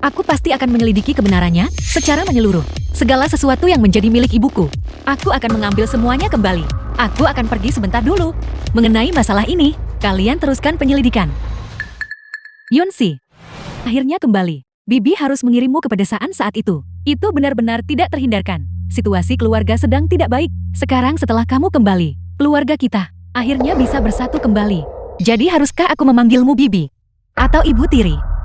Aku pasti akan menyelidiki kebenarannya secara menyeluruh. Segala sesuatu yang menjadi milik ibuku, aku akan mengambil semuanya kembali. Aku akan pergi sebentar dulu. Mengenai masalah ini, kalian teruskan penyelidikan. Yunsi, akhirnya kembali. Bibi harus mengirimmu ke pedesaan saat itu. Itu benar-benar tidak terhindarkan. Situasi keluarga sedang tidak baik. Sekarang setelah kamu kembali, keluarga kita akhirnya bisa bersatu kembali. Jadi haruskah aku memanggilmu Bibi? Atau Ibu Tiri?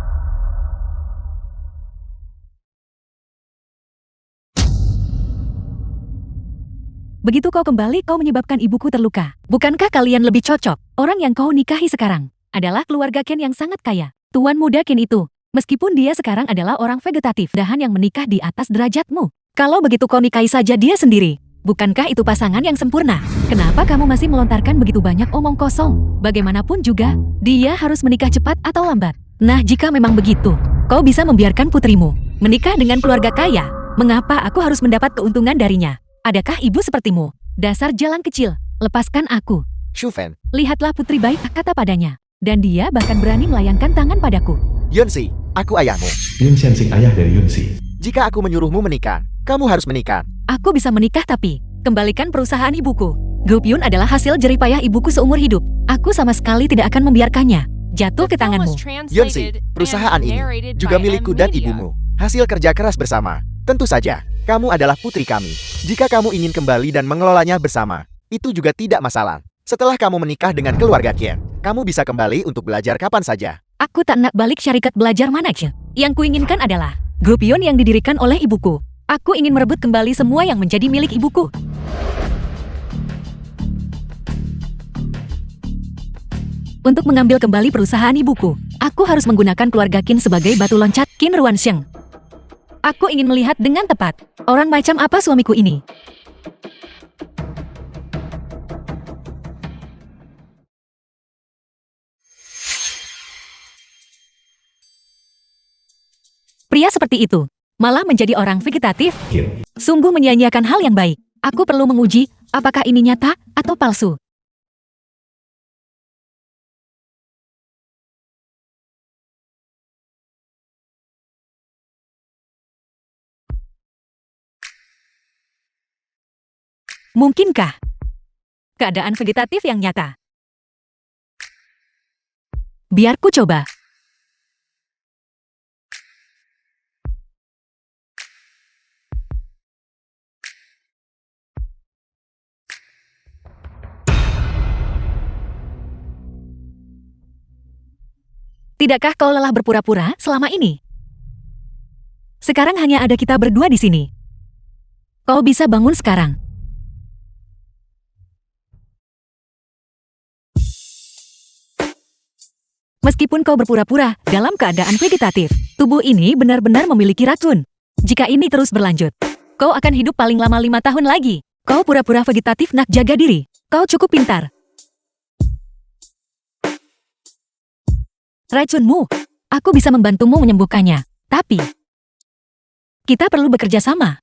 Begitu kau kembali, kau menyebabkan ibuku terluka. Bukankah kalian lebih cocok? Orang yang kau nikahi sekarang adalah keluarga Ken yang sangat kaya. Tuan muda Ken itu, meskipun dia sekarang adalah orang vegetatif, dahan yang menikah di atas derajatmu. Kalau begitu kau nikahi saja dia sendiri. Bukankah itu pasangan yang sempurna? Kenapa kamu masih melontarkan begitu banyak omong kosong? Bagaimanapun juga, dia harus menikah cepat atau lambat. Nah, jika memang begitu, kau bisa membiarkan putrimu menikah dengan keluarga kaya. Mengapa aku harus mendapat keuntungan darinya? Adakah ibu sepertimu? Dasar jalan kecil, lepaskan aku. Shu Fan, Lihatlah putri baik, kata padanya. Dan dia bahkan berani melayangkan tangan padaku. Yunsi, aku ayahmu. Yun Xianxing ayah dari Yunsi. Jika aku menyuruhmu menikah, kamu harus menikah. Aku bisa menikah tapi, kembalikan perusahaan ibuku. Grup Yun adalah hasil jeripayah ibuku seumur hidup. Aku sama sekali tidak akan membiarkannya jatuh ke tanganmu. Yunsi, perusahaan ini juga milikku dan ibumu. Hasil kerja keras bersama. Tentu saja, kamu adalah putri kami. Jika kamu ingin kembali dan mengelolanya bersama, itu juga tidak masalah. Setelah kamu menikah dengan keluarga Qian, kamu bisa kembali untuk belajar kapan saja. Aku tak nak balik syarikat belajar manajer. Yang kuinginkan adalah grup Yun yang didirikan oleh ibuku. Aku ingin merebut kembali semua yang menjadi milik ibuku. Untuk mengambil kembali perusahaan ibuku, aku harus menggunakan keluarga Qin sebagai batu loncat. Qin Ruansheng. Aku ingin melihat dengan tepat, orang macam apa suamiku ini. Pria seperti itu malah menjadi orang vegetatif. Qin. Sungguh menyia-nyiakan hal yang baik. Aku perlu menguji apakah ini nyata atau palsu. Mungkinkah keadaan vegetatif yang nyata? Biar ku coba. Tidakkah kau lelah berpura-pura selama ini? Sekarang hanya ada kita berdua di sini. Kau bisa bangun sekarang. Meskipun kau berpura-pura dalam keadaan vegetatif, tubuh ini benar-benar memiliki racun. Jika ini terus berlanjut, kau akan hidup paling lama 5 tahun lagi. Kau pura-pura vegetatif, nak, jaga diri. Kau cukup pintar. Racunmu, aku bisa membantumu menyembuhkannya. Tapi, kita perlu bekerja sama.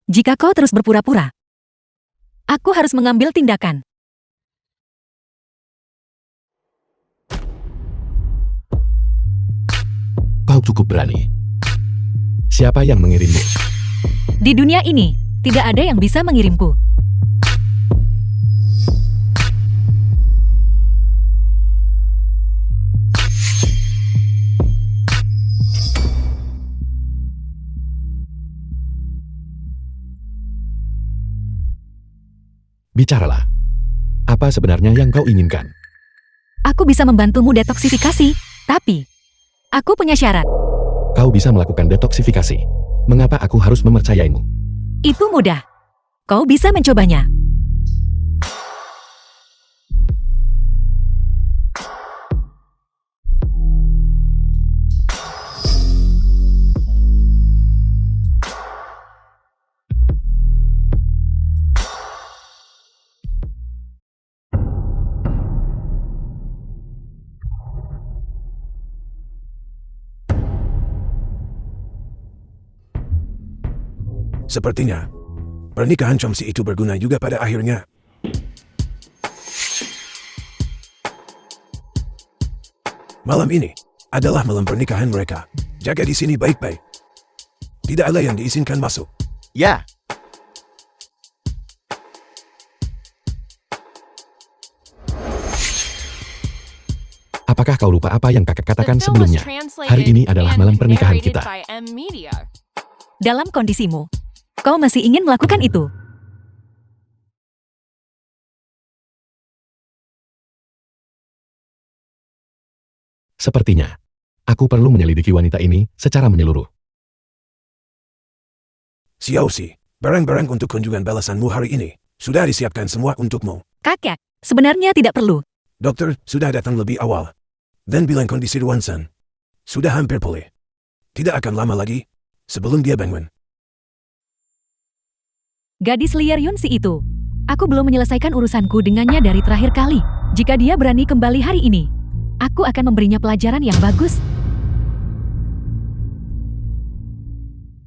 Jika kau terus berpura-pura, aku harus mengambil tindakan. Kau cukup berani. Siapa yang mengirimmu? Di dunia ini, tidak ada yang bisa mengirimku. Bicaralah. Apa sebenarnya yang kau inginkan? Aku bisa membantumu detoksifikasi, tapi aku punya syarat. Kau bisa melakukan detoksifikasi. Mengapa aku harus mempercayaimu? Itu mudah. Kau bisa mencobanya. Sepertinya, pernikahan Chomsi itu berguna juga pada akhirnya. Malam ini adalah malam pernikahan mereka. Jaga di sini baik-baik. Tidak ada yang diizinkan masuk. Ya, Apakah kau lupa apa yang kakak katakan sebelumnya? Hari ini adalah malam pernikahan kita. Dalam kondisimu, kau masih ingin melakukan itu. Sepertinya, aku perlu menyelidiki wanita ini secara menyeluruh. Xiaoxi, barang-barang untuk kunjungan balasanmu hari ini sudah disiapkan semua untukmu. Kakek, sebenarnya tidak perlu. Dokter sudah datang lebih awal. Dan bilang kondisi Ruansan sudah hampir pulih. Tidak akan lama lagi sebelum dia bangun. Gadis liar Yunsi itu. Aku belum menyelesaikan urusanku dengannya dari terakhir kali. Jika dia berani kembali hari ini, aku akan memberinya pelajaran yang bagus.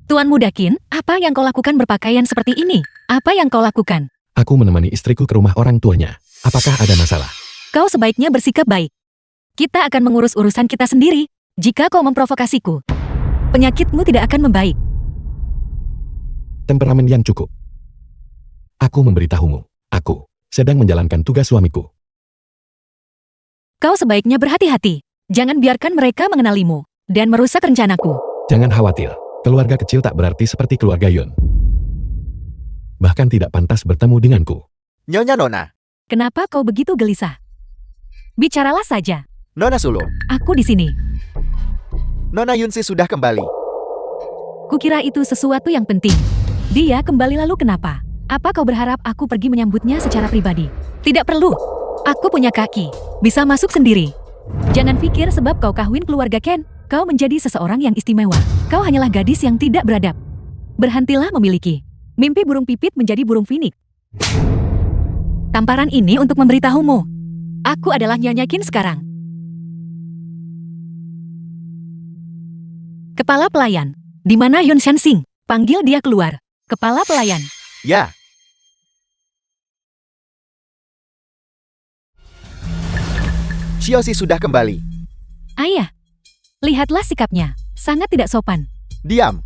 Tuan Muda Qin, apa yang kau lakukan berpakaian seperti ini? Apa yang kau lakukan? Aku menemani istriku ke rumah orang tuanya. Apakah ada masalah? Kau sebaiknya bersikap baik. Kita akan mengurus urusan kita sendiri. Jika kau memprovokasiku, penyakitmu tidak akan membaik. Temperamen yang cukup. Aku memberitahumu. Aku sedang menjalankan tugas suamiku. Kau sebaiknya berhati-hati. Jangan biarkan mereka mengenalimu dan merusak rencanaku. Jangan khawatir. Keluarga kecil tak berarti seperti keluarga Yun. Bahkan tidak pantas bertemu denganku. Nyonya Nona, Kenapa kau begitu gelisah? Bicaralah saja. Nona Sulung, Aku di sini. Nona Yunsi sudah kembali. Kukira itu sesuatu yang penting. Dia kembali lalu kenapa? Apa kau berharap aku pergi menyambutnya secara pribadi? Tidak perlu. Aku punya kaki. Bisa masuk sendiri. Jangan pikir sebab kau kawin keluarga Ken, kau menjadi seseorang yang istimewa. Kau hanyalah gadis yang tidak beradab. Berhentilah memiliki mimpi burung pipit menjadi burung finik. Tamparan ini untuk memberitahumu. Aku adalah Nyonya Qin sekarang. Kepala pelayan. Di mana Yun Shansing? Panggil dia keluar. Kepala pelayan. Ya. Xiaoxi sudah kembali. Ayah. Lihatlah sikapnya. Sangat tidak sopan. Diam.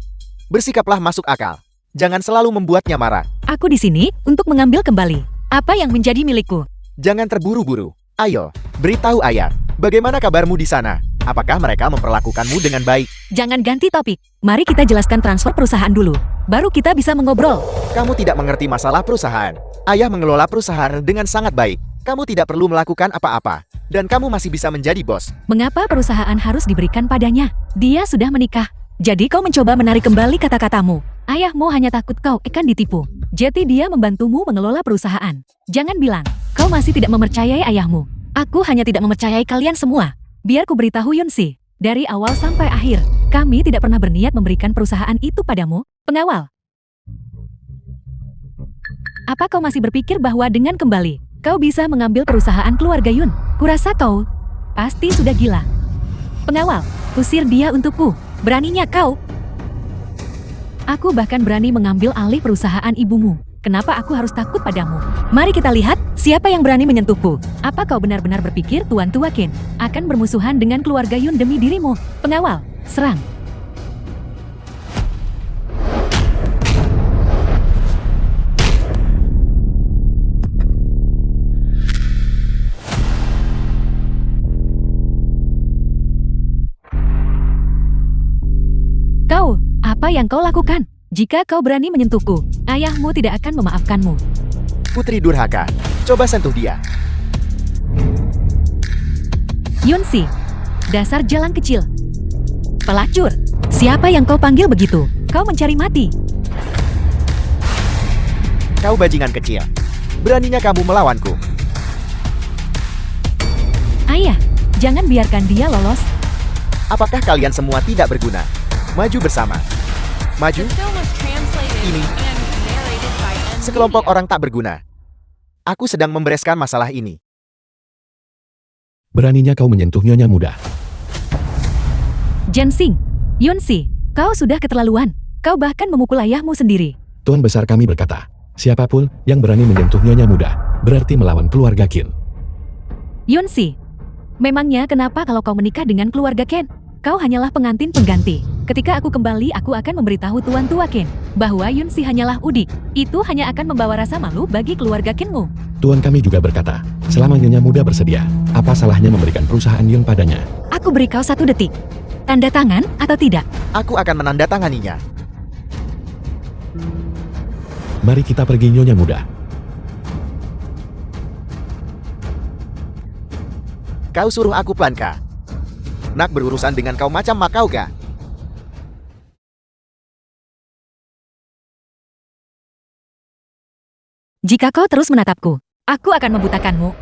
Bersikaplah masuk akal. Jangan selalu membuatnya marah. Aku di sini untuk mengambil kembali apa yang menjadi milikku. Jangan terburu-buru. Ayo, beritahu ayah. Bagaimana kabarmu di sana? Apakah mereka memperlakukanmu dengan baik? Jangan ganti topik. Mari kita jelaskan transfer perusahaan dulu. Baru kita bisa mengobrol. Kamu tidak mengerti masalah perusahaan. Ayah mengelola perusahaan dengan sangat baik. Kamu tidak perlu melakukan apa-apa. Dan kamu masih bisa menjadi bos. Mengapa perusahaan harus diberikan padanya? Dia sudah menikah. Jadi kau mencoba menarik kembali kata-katamu. Ayahmu hanya takut kau akan ditipu. Jadi dia membantumu mengelola perusahaan. Jangan bilang, kau masih tidak mempercayai ayahmu. Aku hanya tidak mempercayai kalian semua. Biar ku beritahu Yunsi, dari awal sampai akhir, kami tidak pernah berniat memberikan perusahaan itu padamu, pengawal. Apa kau masih berpikir bahwa dengan kembali, kau bisa mengambil perusahaan keluarga Yun? Kurasa kau pasti sudah gila. Pengawal, usir dia untukku. Beraninya kau? Aku bahkan berani mengambil alih perusahaan ibumu. Kenapa aku harus takut padamu? Mari kita lihat siapa yang berani menyentuhku. Apa kau benar-benar berpikir Tuan Tua Ken akan bermusuhan dengan keluarga Yun demi dirimu? Pengawal, serang. Kau, apa yang kau lakukan? Jika kau berani menyentuhku, ayahmu tidak akan memaafkanmu. Putri durhaka, coba sentuh dia. Yunsi, dasar jalan kecil. Pelacur, siapa yang kau panggil begitu? Kau mencari mati. Kau bajingan kecil. Beraninya kamu melawanku. Ayah, jangan biarkan dia lolos. Apakah kalian semua tidak berguna? Maju bersama. Maju. Ini sekelompok orang tak berguna. Aku sedang membereskan masalah ini. Beraninya kau menyentuh nyonya muda. Jensing, Yunsi, kau sudah keterlaluan. Kau bahkan memukul ayahmu sendiri. Tuan besar kami berkata, siapapun yang berani menyentuh nyonya muda, berarti melawan keluarga Qin. Yunsi, memangnya kenapa kalau kau menikah dengan keluarga Ken? Kau hanyalah pengantin pengganti. Ketika aku kembali, aku akan memberitahu Tuan Tua Qin bahwa Yun Si hanyalah udik. Itu hanya akan membawa rasa malu bagi keluarga Qinmu. Tuan kami juga berkata, selama Nyonya Muda bersedia, apa salahnya memberikan perusahaan Yun padanya? Aku beri kau 1 detik. Tanda tangan atau tidak? Aku akan menandatanganinya. Mari kita pergi Nyonya Muda. Kau suruh aku Planka. Nak berurusan dengan kau macam makau kah? Jika kau terus menatapku, aku akan membutakanmu.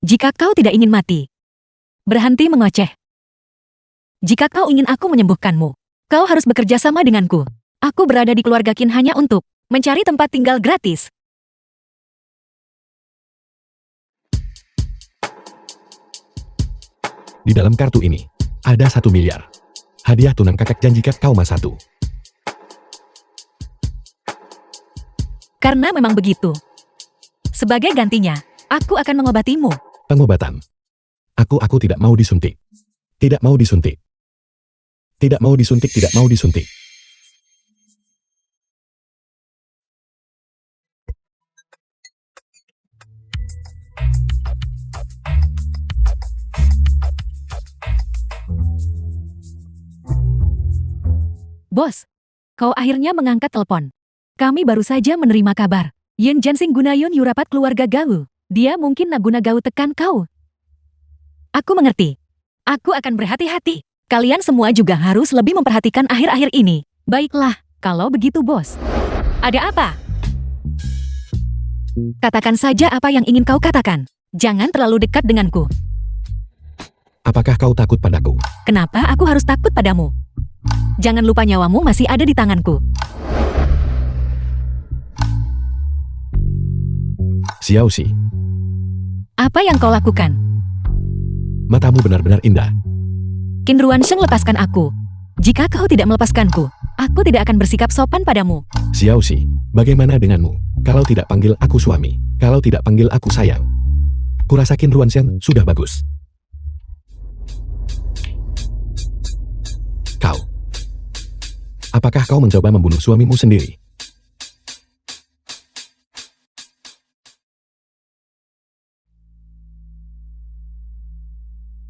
Jika kau tidak ingin mati, berhenti mengoceh. Jika kau ingin aku menyembuhkanmu, kau harus bekerja sama denganku. Aku berada di keluarga Qin hanya untuk mencari tempat tinggal gratis. Di dalam kartu ini, ada 1 miliar. Hadiah tunang kakak janji Cat Kauma 1. Karena memang begitu. Sebagai gantinya, aku akan mengobatimu. Pengobatan. Aku tidak mau disuntik. Tidak mau disuntik. Tidak mau disuntik, tidak mau disuntik. Bos, kau akhirnya mengangkat telepon. Kami baru saja menerima kabar. Yen Jansing Gunayun Yurapat keluarga Gau. Dia mungkin Naguna Gau tekan kau. Aku mengerti. Aku akan berhati-hati. Kalian semua juga harus lebih memperhatikan akhir-akhir ini. Baiklah, kalau begitu bos. Ada apa? Katakan saja apa yang ingin kau katakan. Jangan terlalu dekat denganku. Apakah kau takut padaku? Kenapa aku harus takut padamu? Jangan lupa nyawamu masih ada di tanganku. Xiao Xi, Apa yang kau lakukan? matamu benar-benar indah. Qin Ruansheng, lepaskan aku. Jika kau tidak melepaskanku, aku tidak akan bersikap sopan padamu. Xiao Xi, bagaimana denganmu? Kalau tidak panggil aku suami, kalau tidak panggil aku sayang. Kurasa Qin Ruansheng sudah bagus. Kau. Apakah kau mencoba membunuh suamimu sendiri?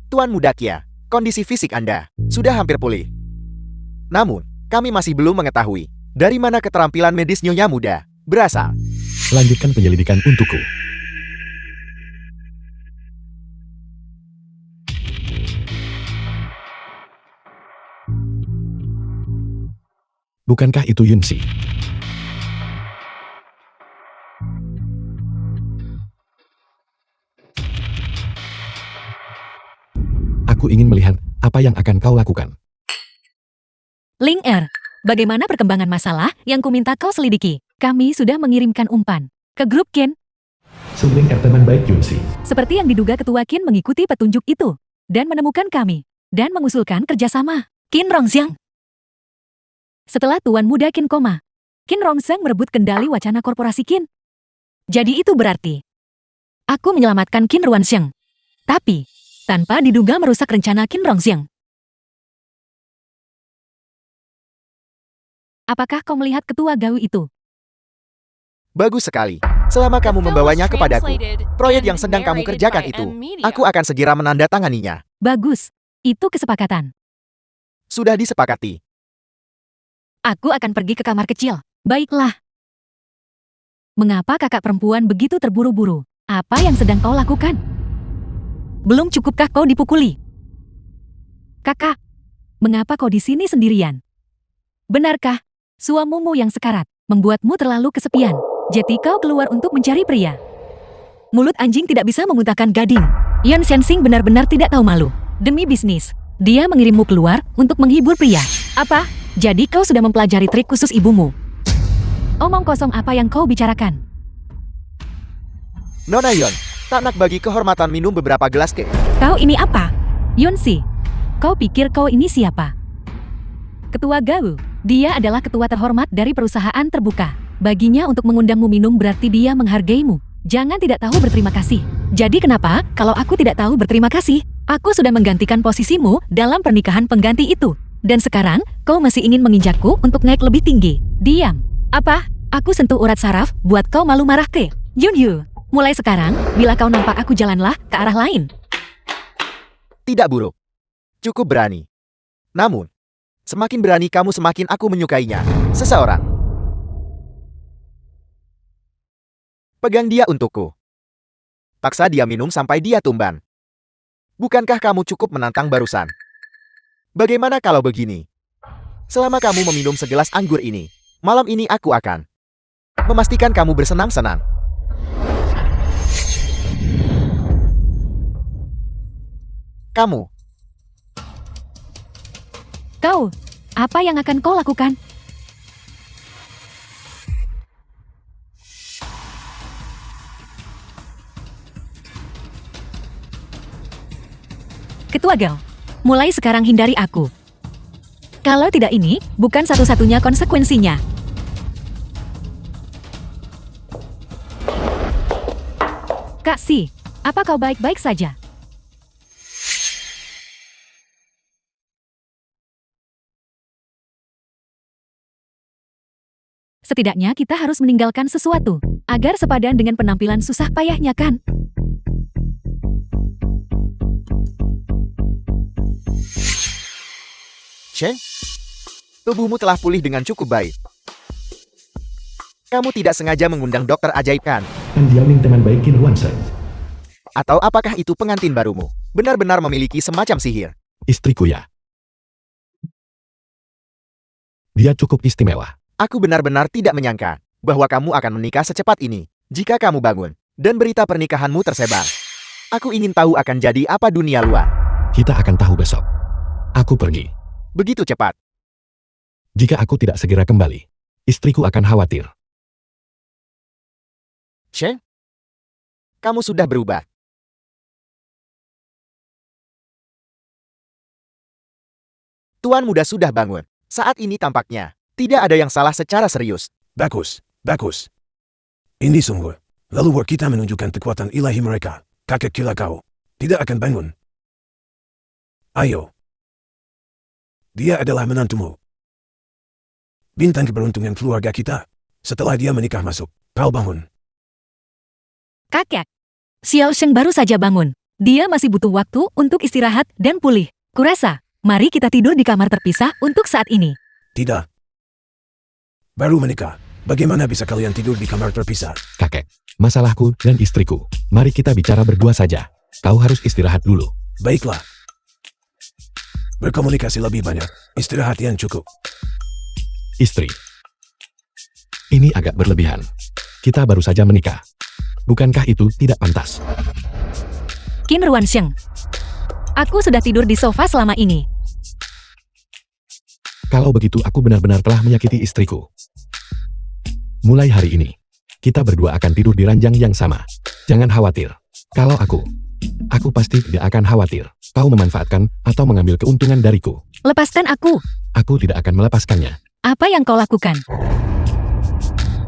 Tuan Muda Kia, kondisi fisik Anda sudah hampir pulih. Namun, kami masih belum mengetahui dari mana keterampilan medis Nyonya Muda berasal. Lanjutkan penyelidikan untukku. Bukankah itu Yun Si? Aku ingin melihat apa yang akan kau lakukan. Ling Er, bagaimana perkembangan masalah yang kuminta kau selidiki? Kami sudah mengirimkan umpan ke grup Qin. Seling teman baik Yun Si. Seperti yang diduga Ketua Qin mengikuti petunjuk itu dan menemukan kami dan mengusulkan kerjasama. Qin Rongxiang. Setelah Tuan Muda Qin koma, Qin Rongxiang merebut kendali wacana korporasi Qin. Jadi itu berarti aku menyelamatkan Qin Ruansheng, tapi tanpa diduga merusak rencana Qin Rongxiang. Apakah kau melihat ketua Gau itu? Bagus sekali. Selama kamu membawanya kepadaku, proyek yang sedang kamu kerjakan itu, aku akan segera menandatanganinya. Bagus, itu kesepakatan. Sudah disepakati. Aku akan pergi ke kamar kecil. Baiklah. Mengapa kakak perempuan begitu terburu-buru? Apa yang sedang kau lakukan? Belum cukupkah kau dipukuli? Kakak, mengapa kau di sini sendirian? Benarkah suamimu yang sekarat membuatmu terlalu kesepian? Jadi kau keluar untuk mencari pria? Mulut anjing tidak bisa memuntahkan gading. Yan Sensing benar-benar tidak tahu malu. Demi bisnis, dia mengirimmu keluar untuk menghibur pria. Apa? Jadi kau sudah mempelajari trik khusus ibumu? Omong kosong apa yang kau bicarakan? Nona Yon, tak nak bagi kehormatan minum beberapa gelas kek. Kau ini apa? Yun Si, kau pikir kau ini siapa? Ketua Gau, Dia adalah ketua terhormat dari perusahaan terbuka. Baginya untuk mengundangmu minum berarti dia menghargaimu. Jangan tidak tahu berterima kasih. Jadi kenapa, kalau aku tidak tahu berterima kasih, aku sudah menggantikan posisimu dalam pernikahan pengganti itu. Dan sekarang, kau masih ingin menginjakku untuk naik lebih tinggi. Diam. Apa? Aku sentuh urat saraf, buat kau malu marah ke? Yunyu, mulai sekarang, bila kau nampak aku jalanlah ke arah lain. Tidak buruk. Cukup berani. Namun, semakin berani kamu semakin aku menyukainya. Seseorang. Pegang dia untukku. Paksa dia minum sampai dia tumban. Bukankah kamu cukup menantang barusan? Bagaimana kalau begini? Selama kamu meminum segelas anggur ini, malam ini aku akan memastikan kamu bersenang-senang. Kamu. Kau, apa yang akan kau lakukan? Ketua Gao, mulai sekarang hindari aku. Kalau tidak ini, bukan satu-satunya konsekuensinya. Kak Si, apa kau baik-baik saja? Setidaknya kita harus meninggalkan sesuatu, agar sepadan dengan penampilan susah payahnya kan? Sheng, tubuhmu telah pulih dengan cukup baik. Kamu tidak sengaja mengundang dokter ajaib kan? Mendiaming teman baik Qin Ruansheng. Atau apakah itu pengantin barumu? Benar-benar memiliki semacam sihir. Istriku ya. Dia cukup istimewa. Aku benar-benar tidak menyangka bahwa kamu akan menikah secepat ini. Jika kamu bangun dan berita pernikahanmu tersebar, aku ingin tahu akan jadi apa dunia luar. Kita akan tahu besok. Aku pergi. Begitu cepat. Jika aku tidak segera kembali, istriku akan khawatir. Sheng, kamu sudah berubah. Tuan muda sudah bangun. Saat ini tampaknya tidak ada yang salah secara serius. Bagus, bagus. Ini sungguh. Lalu kita menunjukkan kekuatan ilahi mereka. Kakek gila kau tidak akan bangun. Ayo. Dia adalah menantumu. Bintang keberuntungan keluarga kita. Setelah dia menikah masuk, kau bangun. Kakek, Xiao Sheng baru saja bangun. Dia masih butuh waktu untuk istirahat dan pulih. Kurasa, mari kita tidur di kamar terpisah untuk saat ini. Tidak. Baru menikah. Bagaimana bisa kalian tidur di kamar terpisah? Kakek, masalahku dan istriku. Mari kita bicara berdua saja. Kau harus istirahat dulu. Baiklah. Berkomunikasi lebih banyak. Istirahat yang cukup. Istri. Ini agak berlebihan. Kita baru saja menikah. Bukankah itu tidak pantas? Qin Ruansheng, aku sudah tidur di sofa selama ini. Kalau begitu aku benar-benar telah menyakiti istriku. Mulai hari ini, kita berdua akan tidur di ranjang yang sama. Jangan khawatir. Kalau aku pasti tidak akan khawatir. Kau memanfaatkan atau mengambil keuntungan dariku. Lepaskan aku. Aku tidak akan melepaskannya. Apa yang kau lakukan?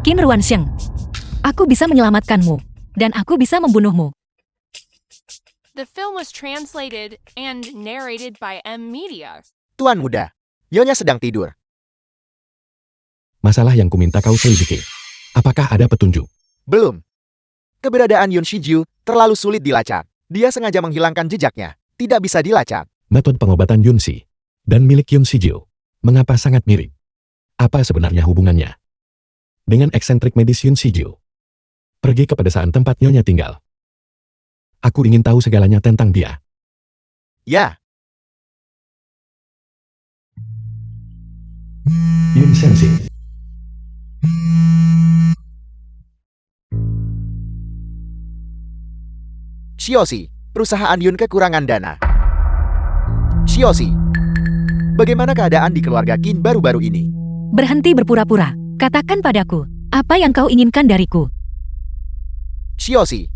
Qin Ruansheng, aku bisa menyelamatkanmu, dan aku bisa membunuhmu. The film was translated and narrated by M Media. Tuan muda, Nyonya sedang tidur. Masalah yang kuminta kau selidiki. Apakah ada petunjuk? Belum. Keberadaan Yun Shiju terlalu sulit dilacak. Dia sengaja menghilangkan jejaknya. Tidak bisa dilacak. Metode pengobatan Yunxi dan milik Yun Shiju. Mengapa sangat mirip? Apa sebenarnya hubungannya dengan eksentrik medis Yun Shiju? Pergi ke pedesaan tempat Nyonya tinggal. Aku ingin tahu segalanya tentang dia. Ya, Yun Sensing. Shioshi, perusahaan Yun kekurangan dana. Shioshi, bagaimana keadaan di keluarga Qin baru-baru ini? Berhenti berpura-pura. Katakan padaku, apa yang kau inginkan dariku? Shioshi,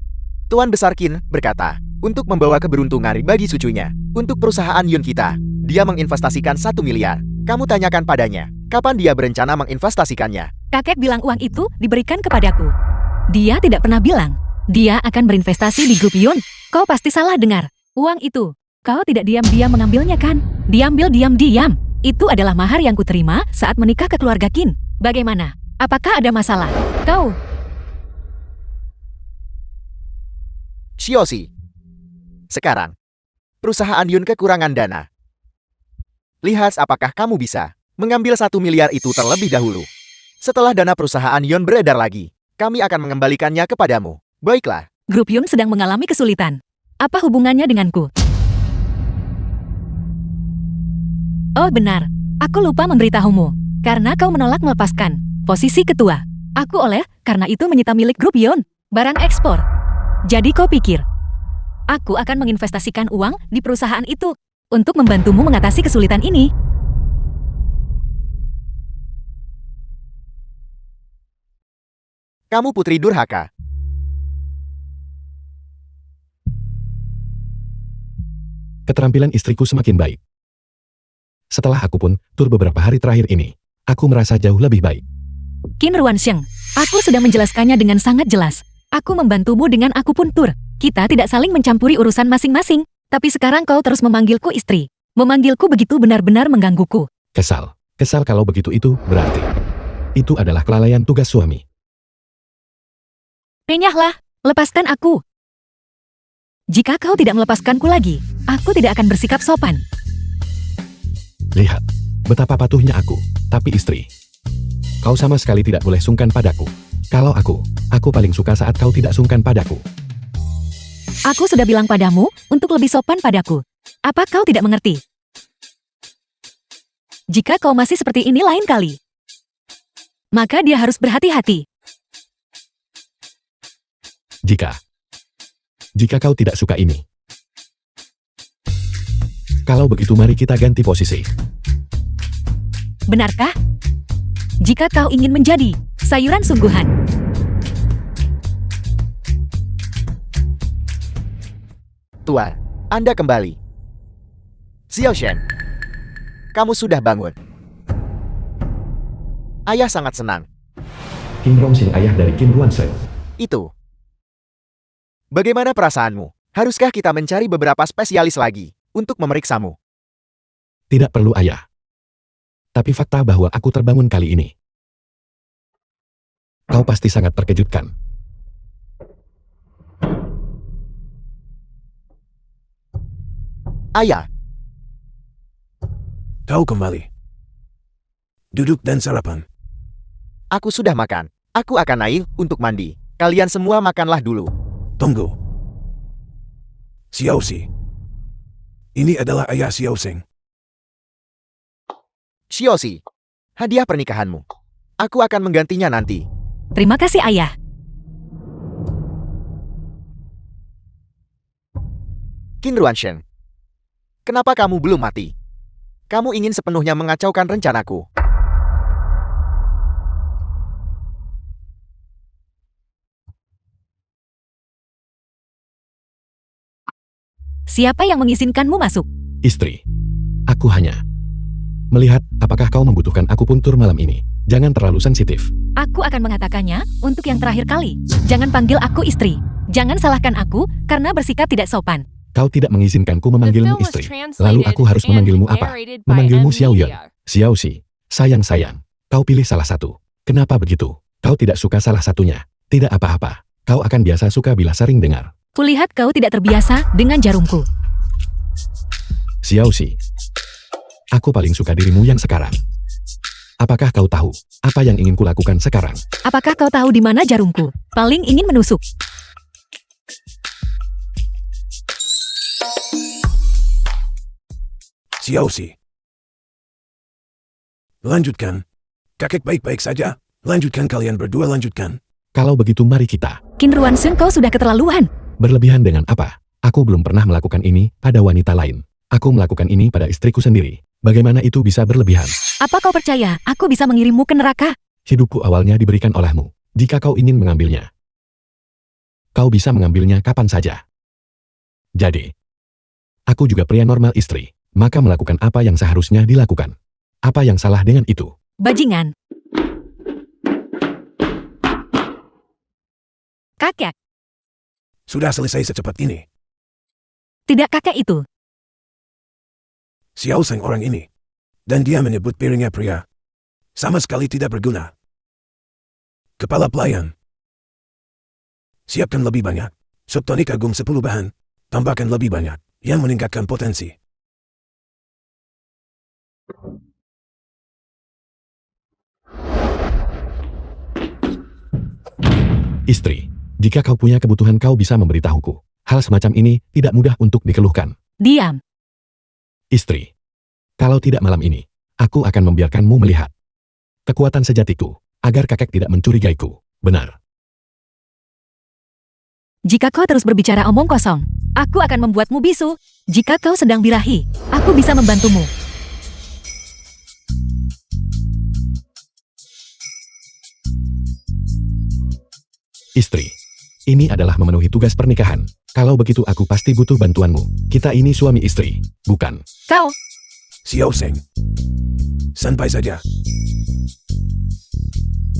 Tuan Besar Qin berkata, untuk membawa keberuntungan bagi cucunya, untuk perusahaan Yun kita, dia menginvestasikan 1 miliar. Kamu tanyakan padanya, Kapan dia berencana menginvestasikannya? Kakek bilang uang itu diberikan kepadaku. Dia tidak pernah bilang dia akan berinvestasi di grup Yun. Kau pasti salah dengar. Uang itu, kau tidak diam-diam mengambilnya kan? Diambil diam-diam. Itu adalah mahar yang kuterima saat menikah ke keluarga Qin. Bagaimana? Apakah ada masalah? Kau... Xiaoxi. Sekarang, perusahaan Yun kekurangan dana. Lihat apakah kamu bisa mengambil 1 miliar itu terlebih dahulu. Setelah dana perusahaan Yun beredar lagi, kami akan mengembalikannya kepadamu. Baiklah. Grup Yun sedang mengalami kesulitan. Apa hubungannya denganku? Oh benar, aku lupa memberitahumu. Karena kau menolak melepaskan posisi ketua. Aku karena itu menyita milik grup Yun, barang ekspor. Jadi kau pikir, aku akan menginvestasikan uang di perusahaan itu untuk membantumu mengatasi kesulitan ini? Kamu putri durhaka. Keterampilan istriku semakin baik. Setelah aku pun tur beberapa hari terakhir ini, aku merasa jauh lebih baik. Qin Ruansheng, aku sudah menjelaskannya dengan sangat jelas. Aku membantumu dengan aku pun tur. Kita tidak saling mencampuri urusan masing-masing. Tapi sekarang kau terus memanggilku istri. Memanggilku begitu benar-benar menggangguku. Kesal kalau begitu itu berarti. Itu adalah kelalaian tugas suami. Renyahlah, lepaskan aku. Jika kau tidak melepaskanku lagi, aku tidak akan bersikap sopan. Lihat, betapa patuhnya aku, tapi istri. Kau sama sekali tidak boleh sungkan padaku. Kalau aku paling suka saat kau tidak sungkan padaku. Aku sudah bilang padamu untuk lebih sopan padaku. Apa kau tidak mengerti? Jika kau masih seperti ini lain kali, maka dia harus berhati-hati. Jika kau tidak suka ini. Kalau begitu mari kita ganti posisi. Benarkah? Jika kau ingin menjadi sayuran sungguhan. Tuan, Anda kembali. Xiaoshen, kamu sudah bangun. Ayah sangat senang. Qin Rongxing, ayah dari Qin Ruansheng. Itu. Bagaimana perasaanmu? Haruskah kita mencari beberapa spesialis lagi untuk memeriksamu? Tidak perlu ayah. Tapi fakta bahwa aku terbangun kali ini. Kau pasti sangat terkejutkan. Ayah, Kau kembali. Duduk dan sarapan. aku sudah makan. Aku akan naik untuk mandi. Kalian semua makanlah dulu. Tunggu. Xiaoxi. Ini adalah ayah Xiaoxing. Xiaoxi, hadiah pernikahanmu. Aku akan menggantinya nanti. Terima kasih ayah. Qin Ruansheng, kenapa kamu belum mati? Kamu ingin sepenuhnya mengacaukan rencanaku. Siapa yang mengizinkanmu masuk? Istri. Aku hanya melihat apakah kau membutuhkan aku pun tur malam ini. Jangan terlalu sensitif. Aku akan mengatakannya untuk yang terakhir kali. Jangan panggil aku istri. Jangan salahkan aku karena bersikap tidak sopan. Kau tidak mengizinkanku The memanggilmu film was istri. translated Lalu aku harus and memanggilmu apa? narrated by Memanggilmu M. Xiaoyan. Media. Xiaoxi. Sayang. Kau pilih salah satu. Kenapa begitu? Kau tidak suka salah satunya. Tidak apa-apa. Kau akan biasa suka bila sering dengar. Kulihat kau tidak terbiasa dengan jarumku. Xiaoxi. Aku paling suka dirimu yang sekarang. Apakah kau tahu apa yang ingin kulakukan sekarang? Apakah kau tahu di mana jarumku? Paling ingin menusuk. Xiaoxi. Lanjutkan. Kakek baik-baik saja. Lanjutkan, kalian berdua lanjutkan. Kalau begitu mari kita. Qin Ruansheng, kau sudah keterlaluan. Berlebihan dengan apa? Aku belum pernah melakukan ini pada wanita lain. Aku melakukan ini pada istriku sendiri. Bagaimana itu bisa berlebihan? Apa kau percaya aku bisa mengirimmu ke neraka? Hidupku awalnya diberikan olehmu. Jika kau ingin mengambilnya, kau bisa mengambilnya kapan saja. Jadi, aku juga pria normal istri, maka melakukan apa yang seharusnya dilakukan. Apa yang salah dengan itu? Bajingan. Kakek. Sudah selesai secepat ini. Tidak kakek itu. Xiao Seng orang ini. Dan dia menyebut piringnya pria. Sama sekali tidak berguna. Kepala pelayan. Siapkan lebih banyak. Sup tonik agung 10 bahan. Tambahkan lebih banyak. Yang meningkatkan potensi. Istri, jika kau punya kebutuhan kau bisa memberitahuku. Hal semacam ini tidak mudah untuk dikeluhkan. Diam. Istri, kalau tidak malam ini, aku akan membiarkanmu melihat kekuatan sejatiku, agar kakek tidak mencurigaiku. Benar. Jika kau terus berbicara omong kosong, aku akan membuatmu bisu. Jika kau sedang birahi, aku bisa membantumu. Istri, ini adalah memenuhi tugas pernikahan. Kalau begitu aku pasti butuh bantuanmu. Kita ini suami istri, bukan? Kau, Xiao Seng. Santai saja.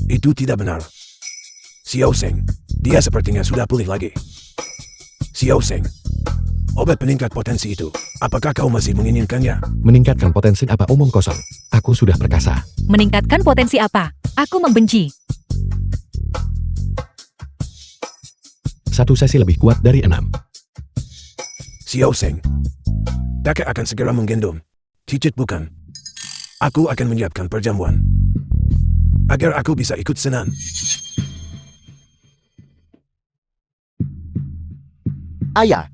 Itu tidak benar. Xiao Seng. Dia sepertinya sudah pulih lagi. Xiao Seng. Obat peningkat potensi itu. Apakah kau masih menginginkannya? Meningkatkan potensi apa omong kosong? Aku sudah perkasa. meningkatkan potensi apa? Aku membenci. 1 sesi lebih kuat dari 6. Xiao Seng. Kakek akan segera menggendong. Cicit bukan. Aku akan menyiapkan perjamuan. Agar aku bisa ikut senang. Ayah,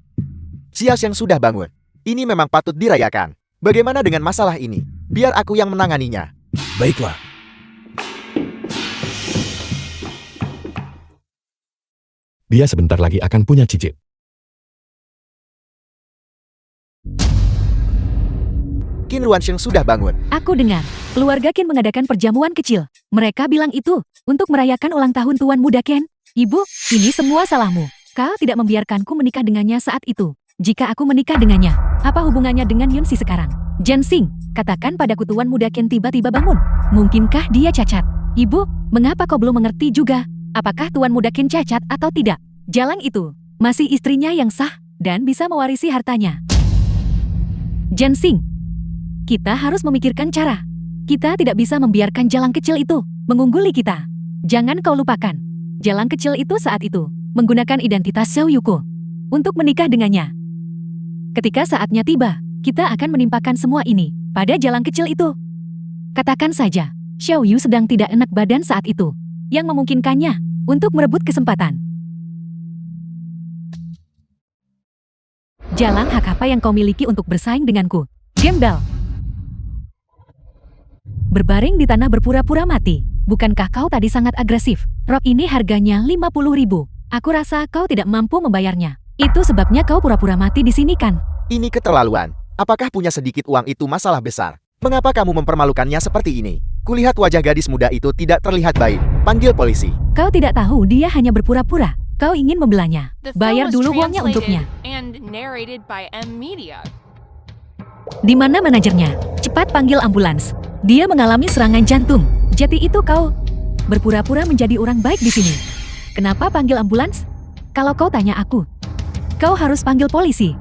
Xiao Seng sudah bangun. Ini memang patut dirayakan. Bagaimana dengan masalah ini? Biar aku yang menanganinya. Baiklah. Dia sebentar lagi akan punya cicit. Qin Luansheng sudah bangun. Aku dengar, keluarga Ken mengadakan perjamuan kecil. Mereka bilang itu, untuk merayakan ulang tahun Tuan Muda Ken. Ibu, ini semua salahmu. Kau tidak membiarkanku menikah dengannya saat itu. Jika aku menikah dengannya, apa hubungannya dengan Yunsi sekarang? Jensing, katakan padaku Tuan Muda Ken tiba-tiba bangun. Mungkinkah dia cacat? Ibu, mengapa kau belum mengerti juga? Apakah Tuan Muda Ken cacat atau tidak? Jalang itu, masih istrinya yang sah, dan bisa mewarisi hartanya. Jensing, kita harus memikirkan cara. Kita tidak bisa membiarkan Jalang kecil itu mengungguli kita. Jangan kau lupakan. Jalang kecil itu saat itu menggunakan identitas Xiao Yuko untuk menikah dengannya. Ketika saatnya tiba, kita akan menimpakan semua ini pada Jalang kecil itu. Katakan saja, Xiao Yu sedang tidak enak badan saat itu, yang memungkinkannya untuk merebut kesempatan. Jalang hak apa yang kau miliki untuk bersaing denganku? Gembel. Berbaring di tanah berpura-pura mati. Bukankah kau tadi sangat agresif? Rok ini harganya 50.000. Aku rasa kau tidak mampu membayarnya. Itu sebabnya kau pura-pura mati di sini kan? Ini keterlaluan. Apakah punya sedikit uang itu masalah besar? Mengapa kamu mempermalukannya seperti ini? Kulihat wajah gadis muda itu tidak terlihat baik. Panggil polisi. Kau tidak tahu dia hanya berpura-pura. Kau ingin membelanya. The film Bayar was dulu uangnya translated untuknya. and narrated by M Media. Di mana manajernya? Cepat panggil ambulans. Dia mengalami serangan jantung. Jadi itu kau berpura-pura menjadi orang baik di sini. Kenapa panggil ambulans? Kalau kau tanya aku, kau harus panggil polisi.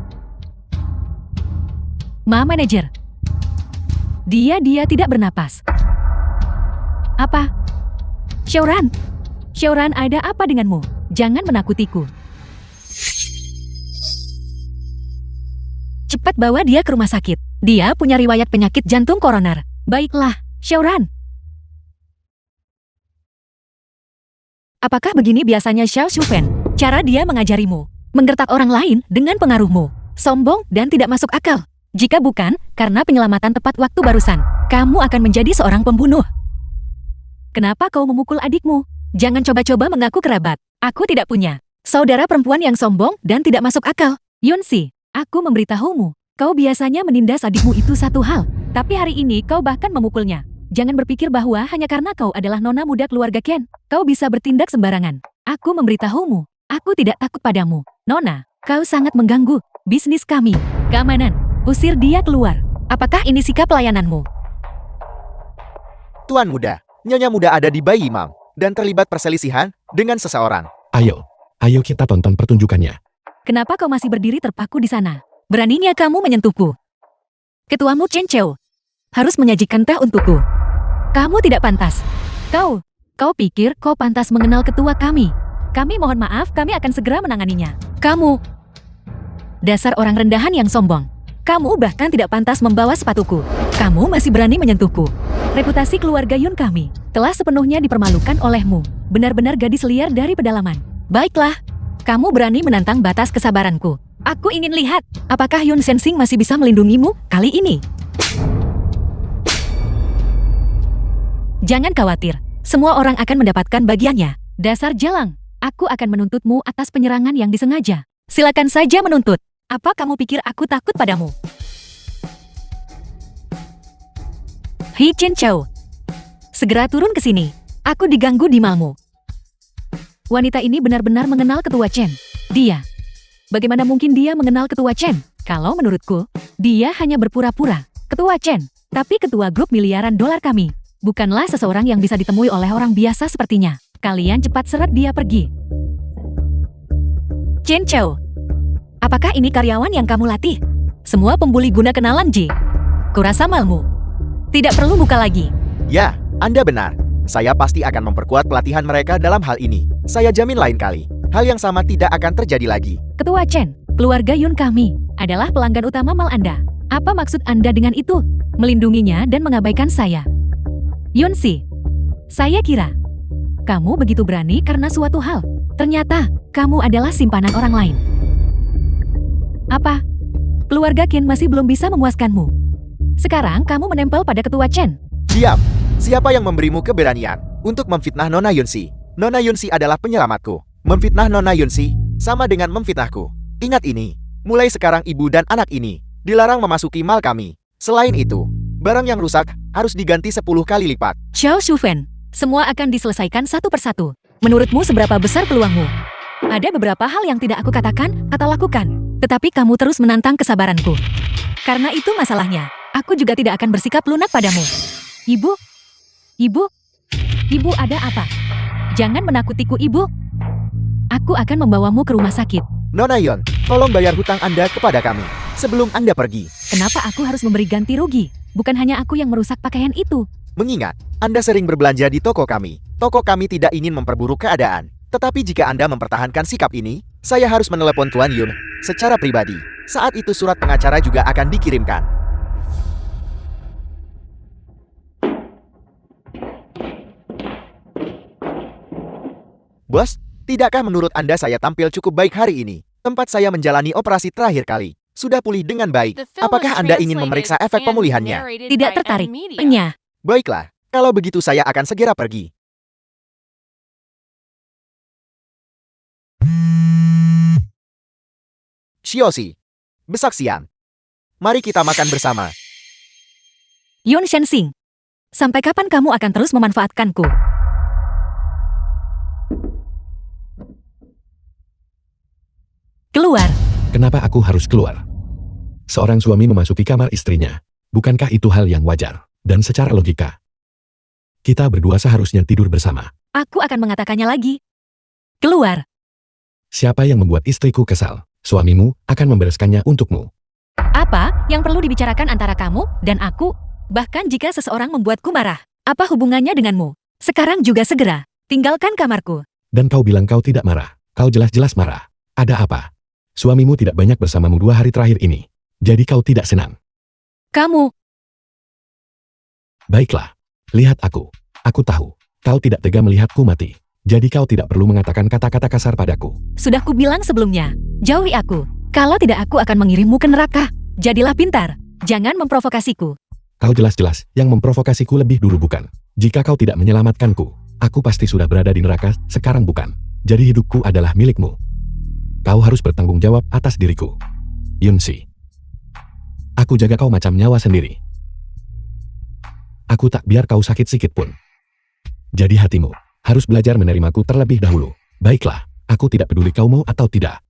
Manajer. Dia tidak bernapas. Apa? Xiaoran? Xiaoran, ada apa denganmu? Jangan menakutiku. Cepat bawa dia ke rumah sakit. Dia punya riwayat penyakit jantung koroner. Baiklah, Xiaoran. Apakah begini biasanya Xiao Shufen? Cara dia mengajarimu, menggertak orang lain dengan pengaruhmu, sombong dan tidak masuk akal. Jika bukan, karena penyelamatan tepat waktu barusan, kamu akan menjadi seorang pembunuh. Kenapa kau memukul adikmu? Jangan coba-coba mengaku kerabat. Aku tidak punya saudara perempuan yang sombong dan tidak masuk akal. Yunsi, aku memberitahumu, kau biasanya menindas adikmu itu satu hal, tapi hari ini kau bahkan memukulnya. Jangan berpikir bahwa hanya karena kau adalah nona muda keluarga Ken, kau bisa bertindak sembarangan. Aku memberitahumu, aku tidak takut padamu. Nona, kau sangat mengganggu bisnis kami. Keamanan, usir dia keluar. Apakah ini sikap pelayananmu? Tuan muda, Nyonya muda ada di Bayi Imam, dan terlibat perselisihan dengan seseorang. Ayo kita tonton pertunjukannya. Kenapa kau masih berdiri terpaku di sana? Beraninya kamu menyentuhku. Ketuamu Chen Chou harus menyajikan teh untukku. Kamu tidak pantas. Kau pikir kau pantas mengenal ketua kami? Kami mohon maaf, kami akan segera menanganinya. Kamu, dasar orang rendahan yang sombong. Kamu bahkan tidak pantas membawa sepatuku. Kamu masih berani menyentuhku. Reputasi keluarga Yun kami telah sepenuhnya dipermalukan olehmu. Benar-benar gadis liar dari pedalaman. Baiklah, kamu berani menantang batas kesabaranku. Aku ingin lihat, apakah Yun Sensing masih bisa melindungimu kali ini. Jangan khawatir, semua orang akan mendapatkan bagiannya. Dasar jalang, aku akan menuntutmu atas penyerangan yang disengaja. Silakan saja menuntut. Apa kamu pikir aku takut padamu? Hei Chen Chou, segera turun ke sini. Aku diganggu di malmu. Wanita ini benar-benar mengenal Ketua Chen. Bagaimana mungkin dia mengenal Ketua Chen? Kalau menurutku, dia hanya berpura-pura. Ketua Chen, tapi ketua grup miliaran dolar kami. Bukanlah seseorang yang bisa ditemui oleh orang biasa sepertinya. Kalian cepat seret dia pergi. Chen Chou, apakah ini karyawan yang kamu latih? Semua pembuli guna kenalan Ji. Kurasa malmu. Tidak perlu buka lagi. Ya, Anda benar. Saya pasti akan memperkuat pelatihan mereka dalam hal ini. Saya jamin lain kali, hal yang sama tidak akan terjadi lagi. Ketua Chen, keluarga Yun kami adalah pelanggan utama mal Anda. Apa maksud Anda dengan itu? Melindunginya dan mengabaikan saya. Yun Si, saya kira kamu begitu berani karena suatu hal. Ternyata, kamu adalah simpanan orang lain. Apa? Keluarga Qin masih belum bisa memuaskanmu. Sekarang kamu menempel pada Ketua Chen. Diam! Siapa yang memberimu keberanian untuk memfitnah Nona Yunsi? Nona Yunsi adalah penyelamatku. Memfitnah Nona Yunsi sama dengan memfitnahku. Ingat ini, mulai sekarang ibu dan anak ini dilarang memasuki mal kami. Selain itu, barang yang rusak harus diganti 10 kali lipat. Xiao Shufen, semua akan diselesaikan satu persatu. Menurutmu seberapa besar peluangmu? Ada beberapa hal yang tidak aku katakan atau lakukan, tetapi kamu terus menantang kesabaranku. Karena itu masalahnya, aku juga tidak akan bersikap lunak padamu. Ibu ada apa? Jangan menakutiku, Ibu. Aku akan membawamu ke rumah sakit. Nona Yon, tolong bayar hutang Anda kepada kami sebelum Anda pergi. Kenapa aku harus memberi ganti rugi? Bukan hanya aku yang merusak pakaian itu. Mengingat, Anda sering berbelanja di toko kami. Toko kami tidak ingin memperburuk keadaan. Tetapi jika Anda mempertahankan sikap ini, saya harus menelepon Tuan Yun secara pribadi. Saat itu surat pengacara juga akan dikirimkan. Bos, tidakkah menurut Anda saya tampil cukup baik hari ini? Tempat saya menjalani operasi terakhir kali. Sudah pulih dengan baik. Apakah Anda ingin memeriksa efek pemulihannya? Tidak tertarik. Enya. Baiklah, kalau begitu saya akan segera pergi. Xioxi, besaksian. Mari kita makan bersama. Yun Shenxing, sampai kapan kamu akan terus memanfaatkanku? Keluar. Kenapa aku harus keluar? Seorang suami memasuki kamar istrinya. Bukankah itu hal yang wajar? Dan secara logika, kita berdua seharusnya tidur bersama. Aku akan mengatakannya lagi. Keluar. Siapa yang membuat istriku kesal? Suamimu akan membereskannya untukmu. Apa yang perlu dibicarakan antara kamu dan aku? Bahkan jika seseorang membuatku marah, apa hubungannya denganmu? Sekarang juga segera tinggalkan kamarku. Dan kau bilang kau tidak marah. Kau jelas-jelas marah. Ada apa? Suamimu tidak banyak bersamamu 2 hari terakhir ini. Jadi kau tidak senang. Kamu. Baiklah. Lihat aku. Aku tahu. Kau tidak tega melihatku mati. Jadi kau tidak perlu mengatakan kata-kata kasar padaku. Sudah kubilang sebelumnya. Jauhi aku. Kalau tidak aku akan mengirimmu ke neraka. Jadilah pintar. Jangan memprovokasiku. Kau jelas-jelas yang memprovokasiku lebih dulu bukan? Jika kau tidak menyelamatkanku, aku pasti sudah berada di neraka, sekarang bukan. Jadi hidupku adalah milikmu. Kau harus bertanggung jawab atas diriku. Yunsi. Aku jaga kau macam nyawa sendiri. Aku tak biar kau sakit sikit pun. Jadi hatimu harus belajar menerimaku terlebih dahulu. Baiklah, aku tidak peduli kau mau atau tidak.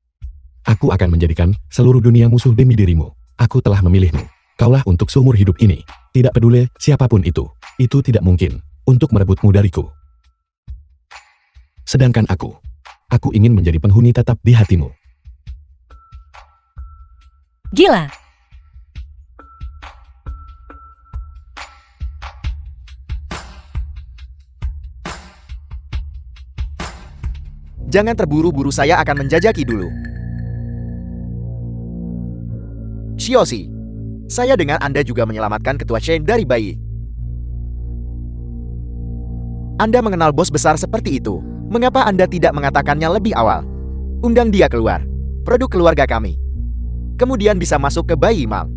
Aku akan menjadikan seluruh dunia musuh demi dirimu. Aku telah memilihmu. Kaulah untuk seumur hidup ini. Tidak peduli siapapun itu. Itu tidak mungkin. untuk merebutmu dariku. Sedangkan aku ingin menjadi penghuni tetap di hatimu. Gila. Jangan terburu-buru, saya akan menjajaki dulu. Shioshi, saya dengar Anda juga menyelamatkan ketua Shen dari bayi. Anda mengenal bos besar seperti itu. Mengapa Anda tidak mengatakannya lebih awal? Undang dia keluar. Produk keluarga kami. Kemudian bisa masuk ke bayi Mal.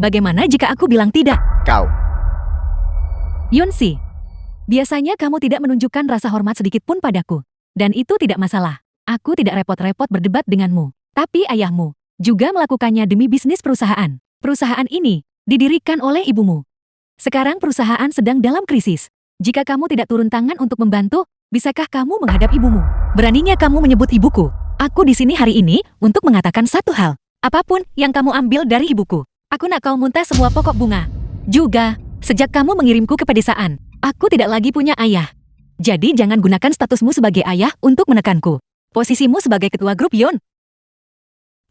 Bagaimana jika aku bilang tidak? Kau. Yunsi, biasanya kamu tidak menunjukkan rasa hormat sedikit pun padaku. Dan itu tidak masalah. Aku tidak repot-repot berdebat denganmu. Tapi ayahmu juga melakukannya demi bisnis perusahaan. Perusahaan ini didirikan oleh ibumu. Sekarang perusahaan sedang dalam krisis. Jika kamu tidak turun tangan untuk membantu, bisakah kamu menghadap ibumu? Beraninya kamu menyebut ibuku. Aku di sini hari ini untuk mengatakan satu hal. Apapun yang kamu ambil dari ibuku, aku nak kau muntah semua pokok bunga. Juga, sejak kamu mengirimku ke pedesaan, aku tidak lagi punya ayah. Jadi jangan gunakan statusmu sebagai ayah untuk menekanku. Posisimu sebagai ketua grup Yon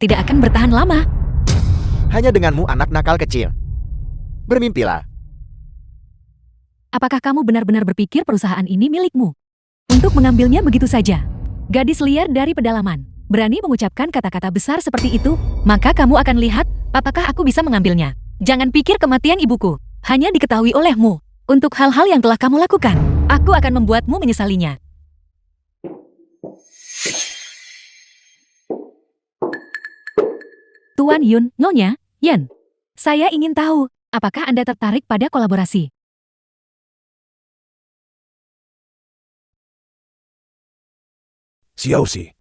tidak akan bertahan lama. Hanya denganmu anak nakal kecil. Bermimpilah. Apakah kamu benar-benar berpikir perusahaan ini milikmu? Untuk mengambilnya begitu saja. Gadis liar dari pedalaman. Berani mengucapkan kata-kata besar seperti itu, maka kamu akan lihat apakah aku bisa mengambilnya. Jangan pikir kematian ibuku hanya diketahui olehmu. Untuk hal-hal yang telah kamu lakukan, aku akan membuatmu menyesalinya. Tuan Yun, Nyonya, Yen. Saya ingin tahu, apakah Anda tertarik pada kolaborasi? Shioshi.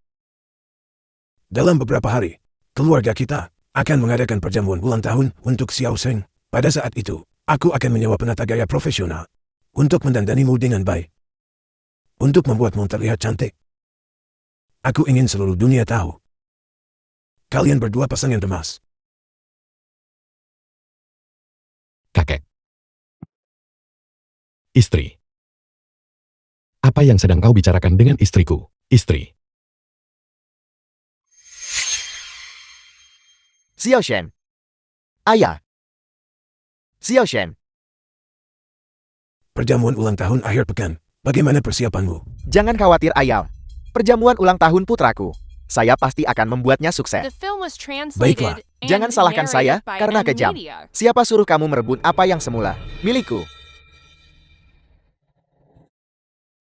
Dalam beberapa hari, keluarga kita akan mengadakan perjamuan ulang tahun untuk Xiao Sheng. Pada saat itu, aku akan menyewa penata gaya profesional untuk mendandanimu dengan baik. Untuk membuatmu terlihat cantik. Aku ingin seluruh dunia tahu. Kalian berdua pasangan emas. Kakek. Istri. Apa yang sedang kau bicarakan dengan istriku, istri? Xiao Shen. Ayah. Xiao Shen. Perjamuan ulang tahun akhir pekan. Bagaimana persiapanmu? Jangan khawatir ayah. Perjamuan ulang tahun putraku. Saya pasti akan membuatnya The sukses. film was Baiklah, translated and jangan salahkan saya narrated by karena M kejam. Media. Siapa suruh kamu merebut apa yang semula milikku?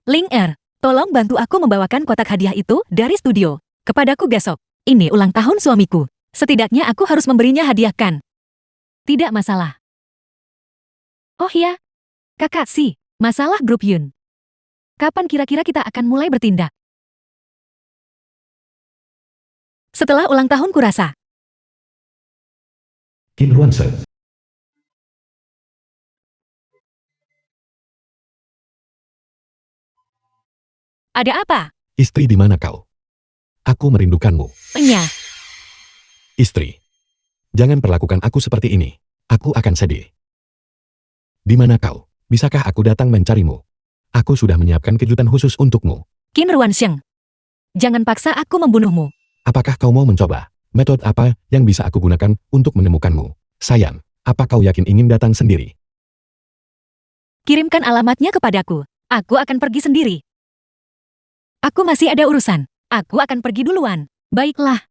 Ling Er, tolong bantu aku membawakan kotak hadiah itu dari studio kepadaku besok. Ini ulang tahun suamiku. Setidaknya aku harus memberinya hadiah kan? Tidak masalah. Oh ya, kakak Si, masalah grup Yun. Kapan kira-kira kita akan mulai bertindak? Setelah ulang tahun kurasa. Kim Ruanse. Ada apa? Istri, di mana kau? Aku merindukanmu. Enya, Istri. Jangan perlakukan aku seperti ini. Aku akan sedih. Di mana kau? Bisakah aku datang mencarimu? Aku sudah menyiapkan kejutan khusus untukmu. Qin Ruansheng. Jangan paksa aku membunuhmu. Apakah kau mau mencoba? Metode apa yang bisa aku gunakan untuk menemukanmu? Sayang, apa kau yakin ingin datang sendiri? Kirimkan alamatnya kepadaku. Aku akan pergi sendiri. Aku masih ada urusan. Aku akan pergi duluan. Baiklah.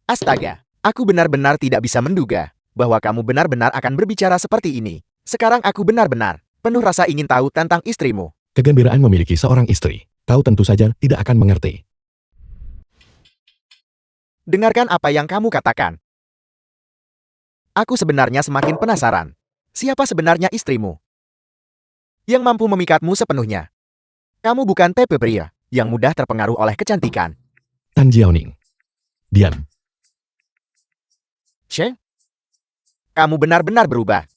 Astaga, aku benar-benar tidak bisa menduga bahwa kamu benar-benar akan berbicara seperti ini. Sekarang aku benar-benar penuh rasa ingin tahu tentang istrimu. Kegembiraan memiliki seorang istri. Kau tentu saja tidak akan mengerti. Dengarkan apa yang kamu katakan. Aku sebenarnya semakin penasaran. Siapa sebenarnya istrimu? Yang mampu memikatmu sepenuhnya. Kamu bukan tipe pria yang mudah terpengaruh oleh kecantikan. Tan Jiaoning. Diam. Shen? Kamu benar-benar berubah.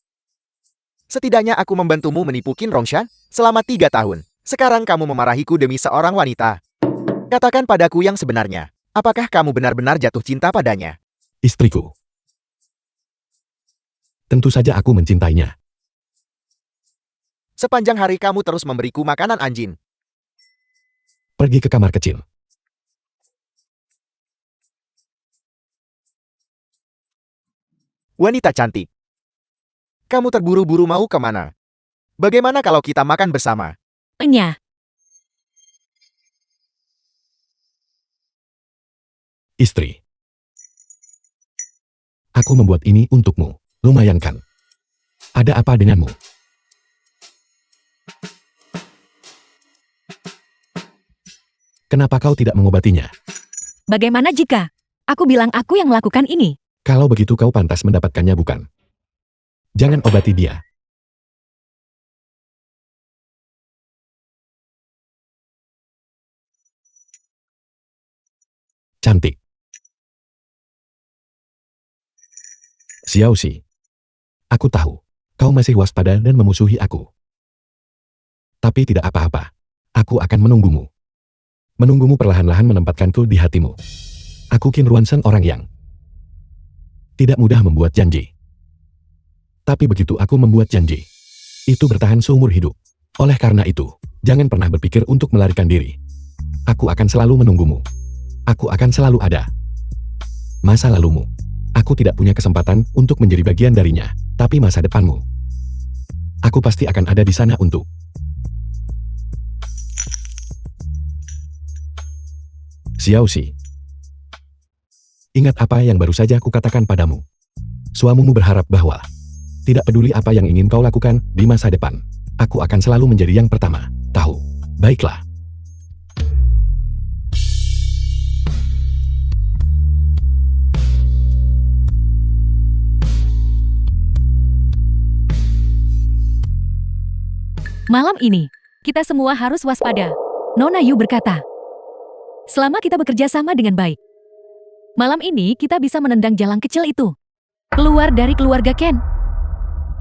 Setidaknya aku membantumu menipu Qin Rongshan selama 3 tahun. Sekarang kamu memarahiku demi seorang wanita. Katakan padaku yang sebenarnya. Apakah kamu benar-benar jatuh cinta padanya? Istriku. Tentu saja aku mencintainya. Sepanjang hari kamu terus memberiku makanan anjing. Pergi ke kamar kecil. Wanita cantik. Kamu terburu-buru mau kemana? Bagaimana kalau kita makan bersama? Enya, Istri. Aku membuat ini untukmu. Lumayan kan? Ada apa denganmu? Kenapa kau tidak mengobatinya? bagaimana jika aku bilang aku yang melakukan ini? Kalau begitu kau pantas mendapatkannya bukan? Jangan obati dia. Cantik. Xiaoxi. Aku tahu, kau masih waspada dan memusuhi aku. Tapi tidak apa-apa. Aku akan menunggumu. Menunggumu perlahan-lahan menempatkanku di hatimu. Aku Qin Ruansheng orang yang tidak mudah membuat janji. Tapi begitu aku membuat janji, itu bertahan seumur hidup. Oleh karena itu, jangan pernah berpikir untuk melarikan diri. Aku akan selalu menunggumu. Aku akan selalu ada. Masa lalumu, aku tidak punya kesempatan untuk menjadi bagian darinya. Tapi masa depanmu, aku pasti akan ada di sana untuk. Xiaoxi. Ingat apa yang baru saja kukatakan padamu. Suamimu berharap bahwa tidak peduli apa yang ingin kau lakukan di masa depan, aku akan selalu menjadi yang pertama. Tahu? Baiklah. Malam ini, kita semua harus waspada. Nona Yu berkata. Selama kita bekerja sama dengan baik, malam ini kita bisa menendang jalan kecil itu. Keluar dari keluarga Ken.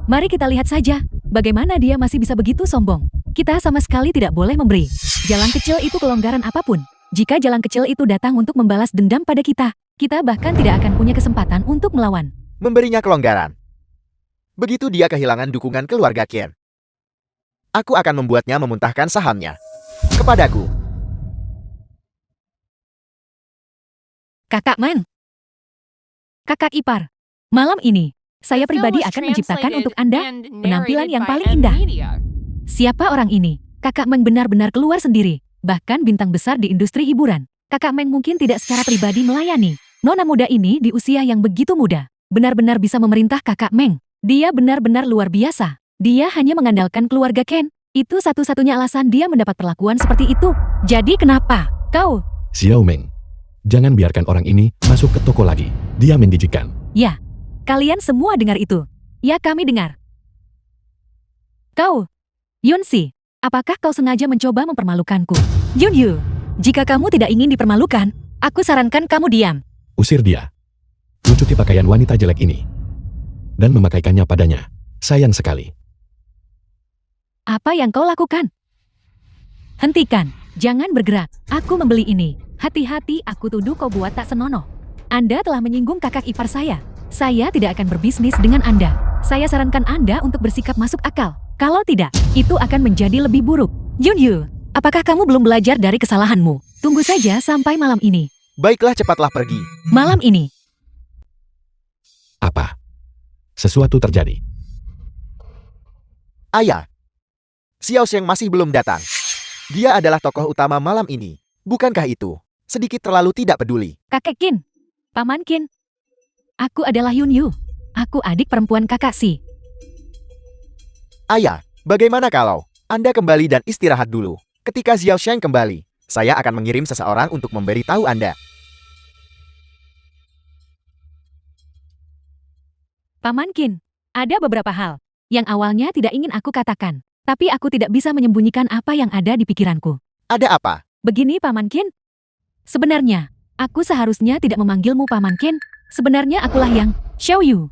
Mari kita lihat saja, bagaimana dia masih bisa begitu sombong. Kita sama sekali tidak boleh memberi jalan kecil itu kelonggaran apapun. Jika jalan kecil itu datang untuk membalas dendam pada kita bahkan tidak akan punya kesempatan untuk melawan. Memberinya kelonggaran. Begitu dia kehilangan dukungan keluarga Ken, aku akan membuatnya memuntahkan sahamnya kepadaku. Kakak Meng. Kakak ipar. Malam ini, saya The film pribadi was akan menciptakan translated untuk Anda and penampilan narrated yang by paling M. indah. Media. Siapa orang ini? Kakak Meng benar-benar keluar sendiri, bahkan bintang besar di industri hiburan. Kakak Meng mungkin tidak secara pribadi melayani nona muda ini di usia yang begitu muda. Benar-benar bisa memerintah kakak Meng. Dia benar-benar luar biasa. Dia hanya mengandalkan keluarga Ken. Itu satu-satunya alasan dia mendapat perlakuan seperti itu. Jadi kenapa kau? Xiao Meng. Jangan biarkan orang ini masuk ke toko lagi. Dia menjijikan. Ya, kalian semua dengar itu. Ya, kami dengar. Kau, Yunsi, apakah kau sengaja mencoba mempermalukanku? Yunyu, jika kamu tidak ingin dipermalukan, aku sarankan kamu diam. Usir dia. Lucuti pakaian wanita jelek ini. Dan memakaikannya padanya. Sayang sekali. Apa yang kau lakukan? Hentikan, jangan bergerak. Aku membeli ini. Hati-hati, aku tuduh kau buat tak senonoh. Anda telah menyinggung kakak ipar saya. Saya tidak akan berbisnis dengan Anda. Saya sarankan Anda untuk bersikap masuk akal. Kalau tidak, itu akan menjadi lebih buruk. Yunyu, apakah kamu belum belajar dari kesalahanmu? Tunggu saja sampai malam ini. Baiklah, cepatlah pergi. Malam ini. Apa? Sesuatu terjadi. Ayah, Xiaoxiang masih belum datang. Dia adalah tokoh utama malam ini. Bukankah itu sedikit terlalu tidak peduli? Kakek Qin, Paman Qin. Aku adalah Yunyu. Aku adik perempuan kakak Si. Ayah, bagaimana kalau Anda kembali dan istirahat dulu? Ketika Xiaoxiang kembali, saya akan mengirim seseorang untuk memberitahu Anda. Paman Qin, ada beberapa hal yang awalnya tidak ingin aku katakan. Tapi aku tidak bisa menyembunyikan apa yang ada di pikiranku. Ada apa? Begini Paman Qin. Sebenarnya, aku seharusnya tidak memanggilmu Paman Qin. Sebenarnya akulah yang Xiao Yu.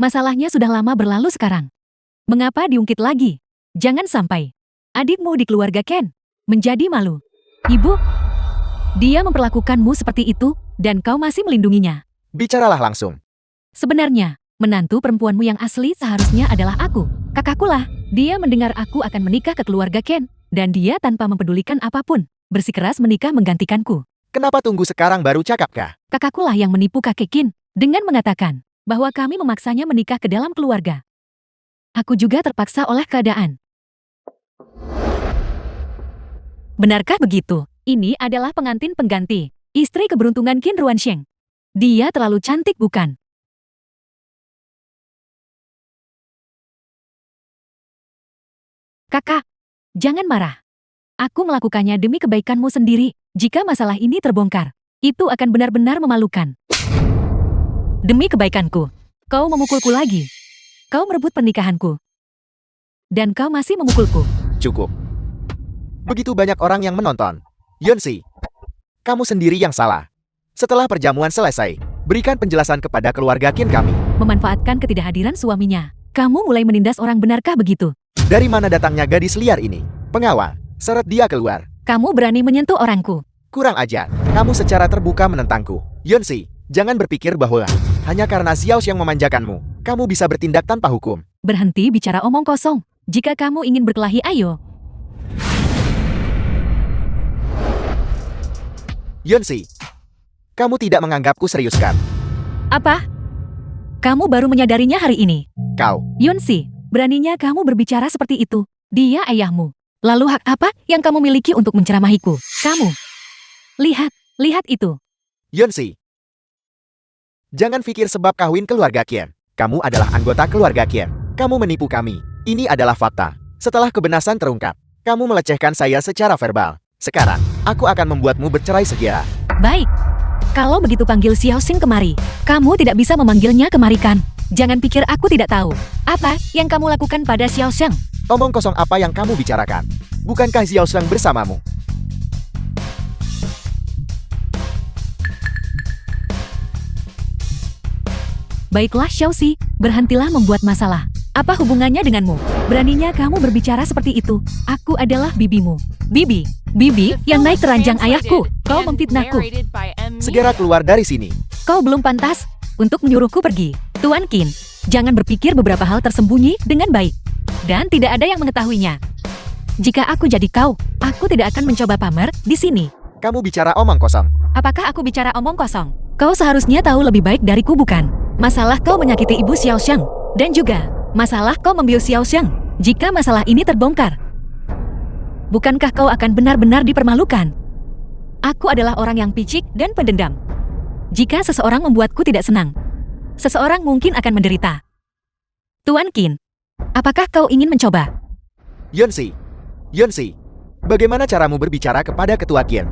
Masalahnya sudah lama berlalu sekarang. Mengapa diungkit lagi? Jangan sampai adikmu di keluarga Ken menjadi malu. Ibu, dia memperlakukanmu seperti itu dan kau masih melindunginya. Bicaralah langsung. Sebenarnya, menantu perempuanmu yang asli seharusnya adalah aku. Kakakku lah. Dia mendengar aku akan menikah ke keluarga Ken, dan dia tanpa mempedulikan apapun, bersikeras menikah menggantikanku. Kenapa tunggu sekarang baru cakap kah? Kakakkulah yang menipu kakek Kin, dengan mengatakan bahwa kami memaksanya menikah ke dalam keluarga. Aku juga terpaksa oleh keadaan. Benarkah begitu? Ini adalah pengantin pengganti, istri keberuntungan Qin Ruansheng. Dia terlalu cantik bukan? Kakak, jangan marah. Aku melakukannya demi kebaikanmu sendiri. Jika masalah ini terbongkar, itu akan benar-benar memalukan. Demi kebaikanku, kau memukulku lagi. Kau merebut pernikahanku. Dan kau masih memukulku. Cukup. Begitu banyak orang yang menonton. Yunsi, kamu sendiri yang salah. Setelah perjamuan selesai, berikan penjelasan kepada keluarga Qin kami. Memanfaatkan ketidakhadiran suaminya. Kamu mulai menindas orang, benarkah begitu? Dari mana datangnya gadis liar ini? Pengawal, seret dia keluar. Kamu berani menyentuh orangku. Kurang ajar. Kamu secara terbuka menentangku. Yunsi, jangan berpikir bahwa hanya karena Xiao yang memanjakanmu, kamu bisa bertindak tanpa hukum. Berhenti bicara omong kosong. Jika kamu ingin berkelahi, ayo. Yunsi, kamu tidak menganggapku serius kan? Apa? Kamu baru menyadarinya hari ini. Kau, Yunsi, beraninya kamu berbicara seperti itu. Dia ayahmu. Lalu hak apa yang kamu miliki untuk menceramahiku? Kamu. Lihat itu. Yunsi. Jangan pikir sebab kawin keluarga Qin. Kamu adalah anggota keluarga Qin. Kamu menipu kami. Ini adalah fakta. Setelah kebenaran terungkap, kamu melecehkan saya secara verbal. Sekarang, aku akan membuatmu bercerai segera. Baik. Kalau begitu panggil Xiao Xing kemari. Kamu tidak bisa memanggilnya kemari kan? Jangan pikir aku tidak tahu. Apa yang kamu lakukan pada Xiao Xing? Omong kosong apa yang kamu bicarakan? Bukankah Xiao Shang bersamamu? Baiklah Xiaoxi, berhentilah membuat masalah. Apa hubungannya denganmu? Beraninya kamu berbicara seperti itu. Aku adalah bibimu. Bibi yang naik keranjang ayahku. Kau memfitnahku. Segera keluar dari sini. Kau belum pantas untuk menyuruhku pergi. Tuan Qin, jangan berpikir beberapa hal tersembunyi dengan baik. Dan tidak ada yang mengetahuinya. Jika aku jadi kau, aku tidak akan mencoba pamer di sini. Kamu bicara omong kosong. Apakah aku bicara omong kosong? Kau seharusnya tahu lebih baik dariku bukan? Masalah kau menyakiti ibu Xiao Shang. Dan juga, masalah kau membius Xiao Shang. Jika masalah ini terbongkar, bukankah kau akan benar-benar dipermalukan? Aku adalah orang yang picik dan pendendam. Jika seseorang membuatku tidak senang, seseorang mungkin akan menderita. Tuan Qin, apakah kau ingin mencoba? Yunsi, bagaimana caramu berbicara kepada ketua Qin?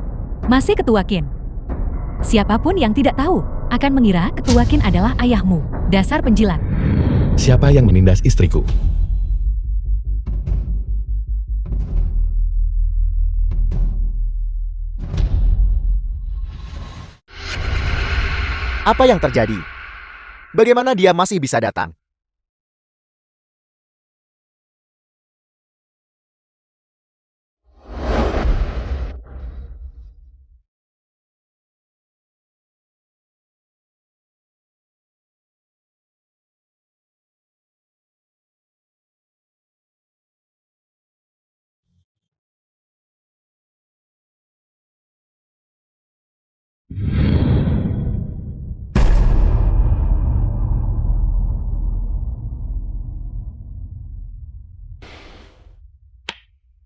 Masih ketua Qin. Siapapun yang tidak tahu akan mengira ketua Qin adalah ayahmu. Dasar penjilat. Siapa yang menindas istriku? Apa yang terjadi? Bagaimana dia masih bisa datang?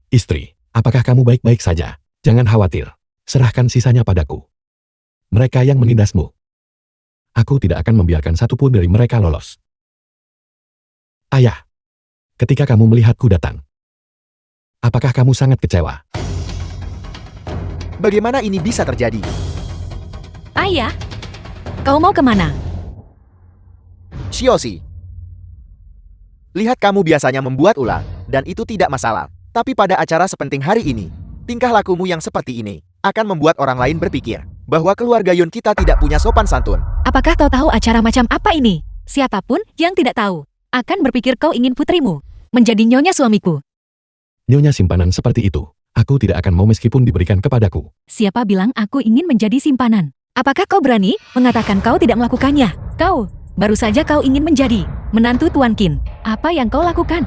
Istri, apakah kamu baik-baik saja? Jangan khawatir. Serahkan sisanya padaku. Mereka yang menindasmu. Aku tidak akan membiarkan satupun dari mereka lolos. Ayah, ketika kamu melihatku datang, apakah kamu sangat kecewa? Bagaimana ini bisa terjadi? Ayah, kau mau kemana? Xiaoxi, lihat kamu biasanya membuat ulah, dan itu tidak masalah. Tapi pada acara sepenting hari ini, tingkah lakumu yang seperti ini akan membuat orang lain berpikir bahwa keluarga Yun kita tidak punya sopan santun. Apakah kau tahu acara macam apa ini? Siapapun yang tidak tahu akan berpikir kau ingin putrimu menjadi nyonya suamiku. Nyonya simpanan seperti itu, aku tidak akan mau meskipun diberikan kepadaku. Siapa bilang aku ingin menjadi simpanan? Apakah kau berani mengatakan kau tidak melakukannya? Kau, baru saja kau ingin menjadi menantu Tuan Qin. Apa yang kau lakukan?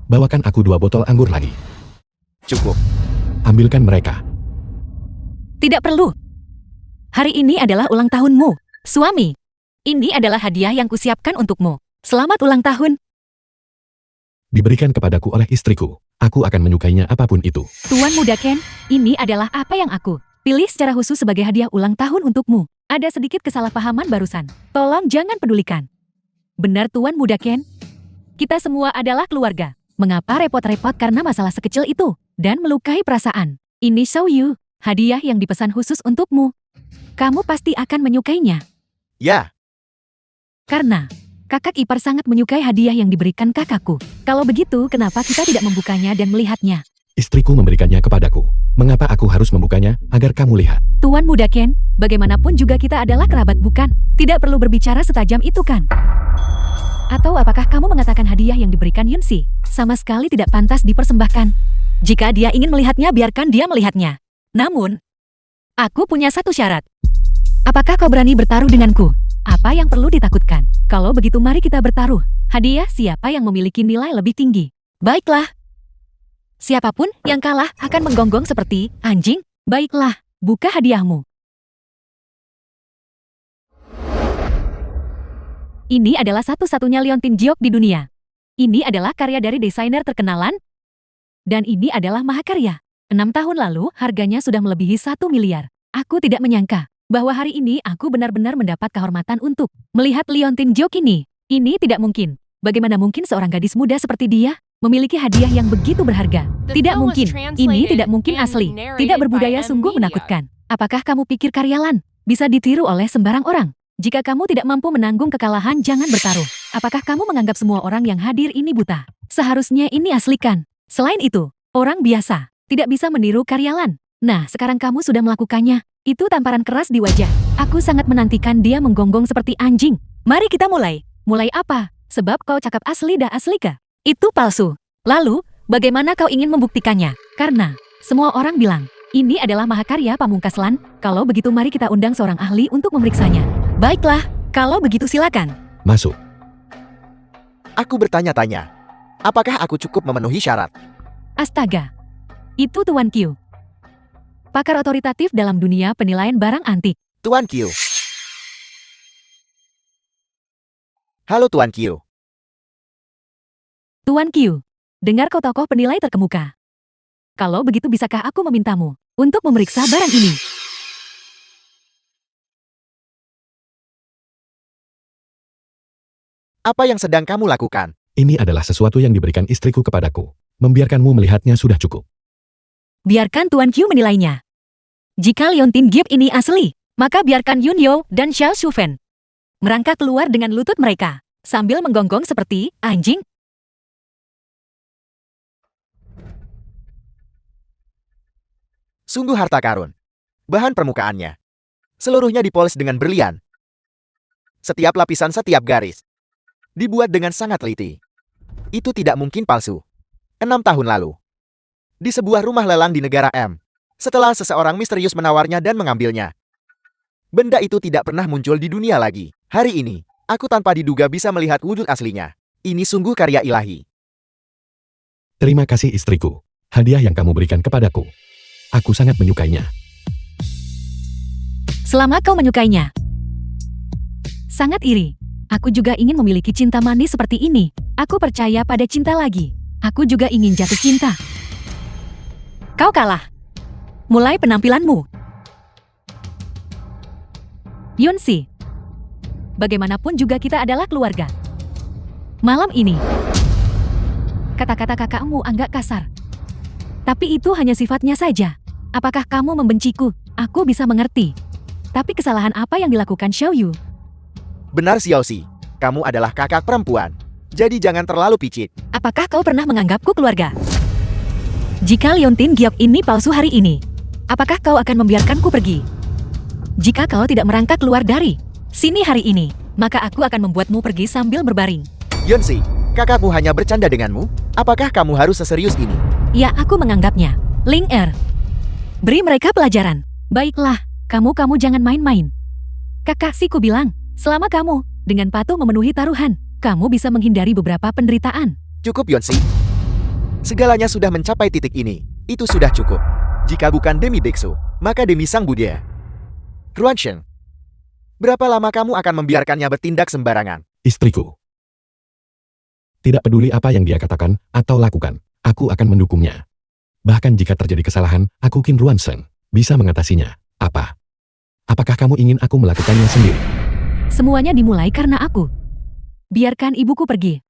Bawakan aku 2 botol anggur lagi. Cukup. Ambilkan mereka. Tidak perlu. Hari ini adalah ulang tahunmu, suami. Ini adalah hadiah yang kusiapkan untukmu. Selamat ulang tahun. Diberikan kepadaku oleh istriku. Aku akan menyukainya apapun itu. Tuan muda Ken, ini adalah apa yang aku pilih secara khusus sebagai hadiah ulang tahun untukmu. Ada sedikit kesalahpahaman barusan. Tolong jangan pedulikan. Benar Tuan muda Ken? Kita semua adalah keluarga. Mengapa repot-repot karena masalah sekecil itu dan melukai perasaan? Ini Xiaoyu, hadiah yang dipesan khusus untukmu. Kamu pasti akan menyukainya. Ya, Karena kakak ipar sangat menyukai hadiah yang diberikan kakakku. Kalau begitu, kenapa kita tidak membukanya dan melihatnya? Istriku memberikannya kepadaku. Mengapa aku harus membukanya agar kamu lihat? Tuan muda Ken, bagaimanapun juga kita adalah kerabat bukan? Tidak perlu berbicara setajam itu kan? Atau apakah kamu mengatakan hadiah yang diberikan Yunsi sama sekali tidak pantas dipersembahkan? Jika dia ingin melihatnya, biarkan dia melihatnya. Namun, aku punya satu syarat. Apakah kau berani bertaruh denganku? Apa yang perlu ditakutkan? Kalau begitu mari kita bertaruh. Hadiah siapa yang memiliki nilai lebih tinggi. Baiklah. Siapapun yang kalah akan menggonggong seperti anjing. Baiklah, buka hadiahmu. Ini adalah satu-satunya liontin giok di dunia. Ini adalah karya dari desainer terkenalan. Dan ini adalah mahakarya. 6 tahun lalu harganya sudah melebihi 1 miliar. Aku tidak menyangka bahwa hari ini aku benar-benar mendapat kehormatan untuk melihat liontin giok ini. Ini tidak mungkin. Bagaimana mungkin seorang gadis muda seperti dia memiliki hadiah yang begitu berharga? Tidak mungkin. Ini tidak mungkin asli. Tidak berbudaya, sungguh menakutkan. Apakah kamu pikir karyawan bisa ditiru oleh sembarang orang? Jika kamu tidak mampu menanggung kekalahan, jangan bertaruh. Apakah kamu menganggap semua orang yang hadir ini buta? Seharusnya ini aslikan. Selain itu, orang biasa tidak bisa meniru karyawan. Nah, sekarang kamu sudah melakukannya. Itu tamparan keras di wajah. Aku sangat menantikan dia menggonggong seperti anjing. Mari kita mulai. Mulai apa? Sebab kau cakap asli dah asli kah? Itu palsu. Lalu, bagaimana kau ingin membuktikannya? Karena semua orang bilang, ini adalah mahakarya Pamungkas Lan. Kalau begitu mari kita undang seorang ahli untuk memeriksanya. Baiklah, kalau begitu silakan. Masuk. aku bertanya-tanya. Apakah aku cukup memenuhi syarat? Astaga. Itu Tuan Q. Pakar otoritatif dalam dunia penilaian barang antik. Tuan Q. Halo Tuan Q. Tuan Q, dengar kau tokoh penilai terkemuka. Kalau begitu bisakah aku memintamu untuk memeriksa barang ini? Apa yang sedang kamu lakukan? Ini adalah sesuatu yang diberikan istriku kepadaku. Membiarkanmu melihatnya sudah cukup. Biarkan Tuan Q menilainya. Jika liontin giok ini asli, maka biarkan Yun Yo dan Xiao Shufen merangkak keluar dengan lutut mereka, sambil menggonggong seperti anjing. Sungguh harta karun. Bahan permukaannya. Seluruhnya dipoles dengan berlian. Setiap lapisan, setiap garis dibuat dengan sangat teliti. Itu tidak mungkin palsu. 6 tahun lalu, di sebuah rumah lelang di negara M, setelah seseorang misterius menawarnya dan mengambilnya, benda itu tidak pernah muncul di dunia lagi. Hari ini, aku tanpa diduga bisa melihat wujud aslinya. Ini sungguh karya ilahi. Terima kasih istriku. Hadiah yang kamu berikan kepadaku. Aku sangat menyukainya. Selama kau menyukainya. Sangat iri. Aku juga ingin memiliki cinta manis seperti ini. Aku percaya pada cinta lagi. Aku juga ingin jatuh cinta. Kau kalah. Mulai penampilanmu. Yunsi. Bagaimanapun juga kita adalah keluarga. Malam ini, kata-kata kakakmu agak kasar. Tapi itu hanya sifatnya saja. Apakah kamu membenciku? Aku bisa mengerti. Tapi kesalahan apa yang dilakukan Xiaoyu? Benar Xiaoxi, kamu adalah kakak perempuan. Jadi jangan terlalu picit. Apakah kau pernah menganggapku keluarga? Jika liontin giok ini palsu hari ini, apakah kau akan membiarkanku pergi? Jika kau tidak merangkak keluar dari sini hari ini, maka aku akan membuatmu pergi sambil berbaring. Yunsi, kakakmu hanya bercanda denganmu? Apakah kamu harus seserius ini? Ya, aku menganggapnya. Ling Er. Beri mereka pelajaran. Baiklah, kamu jangan main-main. Kakak Siku bilang, selama kamu dengan patuh memenuhi taruhan, kamu bisa menghindari beberapa penderitaan. Cukup Yunsi. Segalanya sudah mencapai titik ini. Itu sudah cukup. Jika bukan demi Biksu, maka demi Sang Buddha. Ruansheng, berapa lama kamu akan membiarkannya bertindak sembarangan? Istriku. Tidak peduli apa yang dia katakan atau lakukan, aku akan mendukungnya. Bahkan jika terjadi kesalahan, aku Qin Ruansheng bisa mengatasinya. Apa? Apakah kamu ingin aku melakukannya sendiri? Semuanya dimulai karena aku. Biarkan ibuku pergi.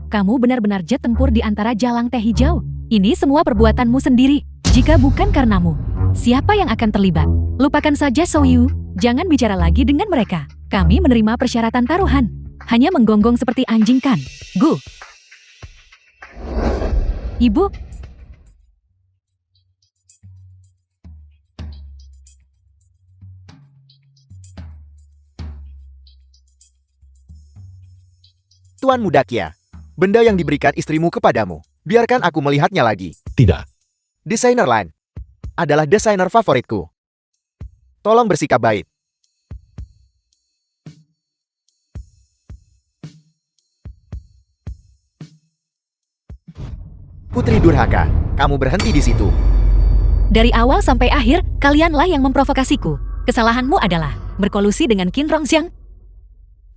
Kamu benar-benar jet tempur di antara jalang teh hijau. Ini semua perbuatanmu sendiri. Jika bukan karenamu, siapa yang akan terlibat? Lupakan saja Soyu. Jangan bicara lagi dengan mereka. Kami menerima persyaratan taruhan. Hanya menggonggong seperti anjing kan? Gu. Ibu. Tuan Muda Kia, benda yang diberikan istrimu kepadamu. Biarkan aku melihatnya lagi. Tidak. Desainer Line adalah desainer favoritku. Tolong bersikap baik. Putri Durhaka, kamu berhenti di situ. Dari awal sampai akhir, kalianlah yang memprovokasiku. Kesalahanmu adalah berkolusi dengan Qin Rongxiang.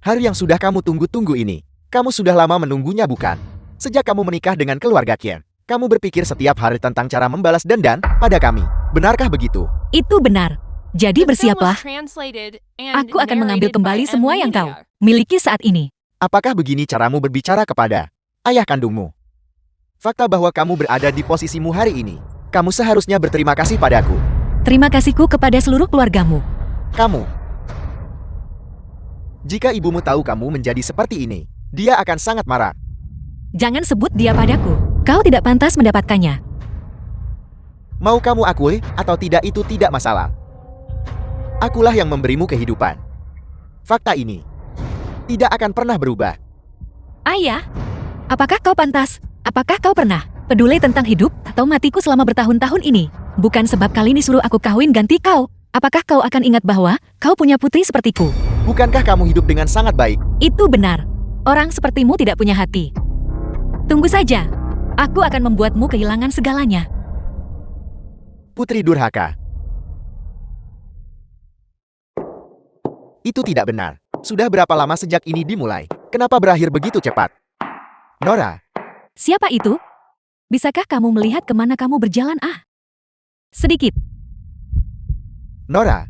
Hari yang sudah kamu tunggu-tunggu ini, kamu sudah lama menunggunya bukan? Sejak kamu menikah dengan keluarga Qian, kamu berpikir setiap hari tentang cara membalas dendam pada kami. Benarkah begitu? Itu benar. Jadi The film was bersiaplah. translated and Aku akan mengambil narrated kembali by semua yang kau M-Media. miliki saat ini. Apakah begini caramu berbicara kepada ayah kandungmu? Fakta bahwa kamu berada di posisimu hari ini, kamu seharusnya berterima kasih padaku. Terima kasihku kepada seluruh keluargamu. Kamu. Jika ibumu tahu kamu menjadi seperti ini, dia akan sangat marah. Jangan sebut dia padaku. Kau tidak pantas mendapatkannya. Mau kamu akui atau tidak itu tidak masalah. Akulah yang memberimu kehidupan. Fakta ini tidak akan pernah berubah. Ayah, apakah kau pantas? Apakah kau pernah peduli tentang hidup atau matiku selama bertahun-tahun ini? Bukan sebab kali ini suruh aku kawin ganti kau. Apakah kau akan ingat bahwa kau punya putri sepertiku? Bukankah kamu hidup dengan sangat baik? Itu benar. Orang sepertimu tidak punya hati. Tunggu saja. Aku akan membuatmu kehilangan segalanya. Putri Durhaka. Itu tidak benar. Sudah berapa lama sejak ini dimulai? Kenapa berakhir begitu cepat? Nora, Siapa itu? Bisakah kamu melihat kemana kamu berjalan? Sedikit. Nora.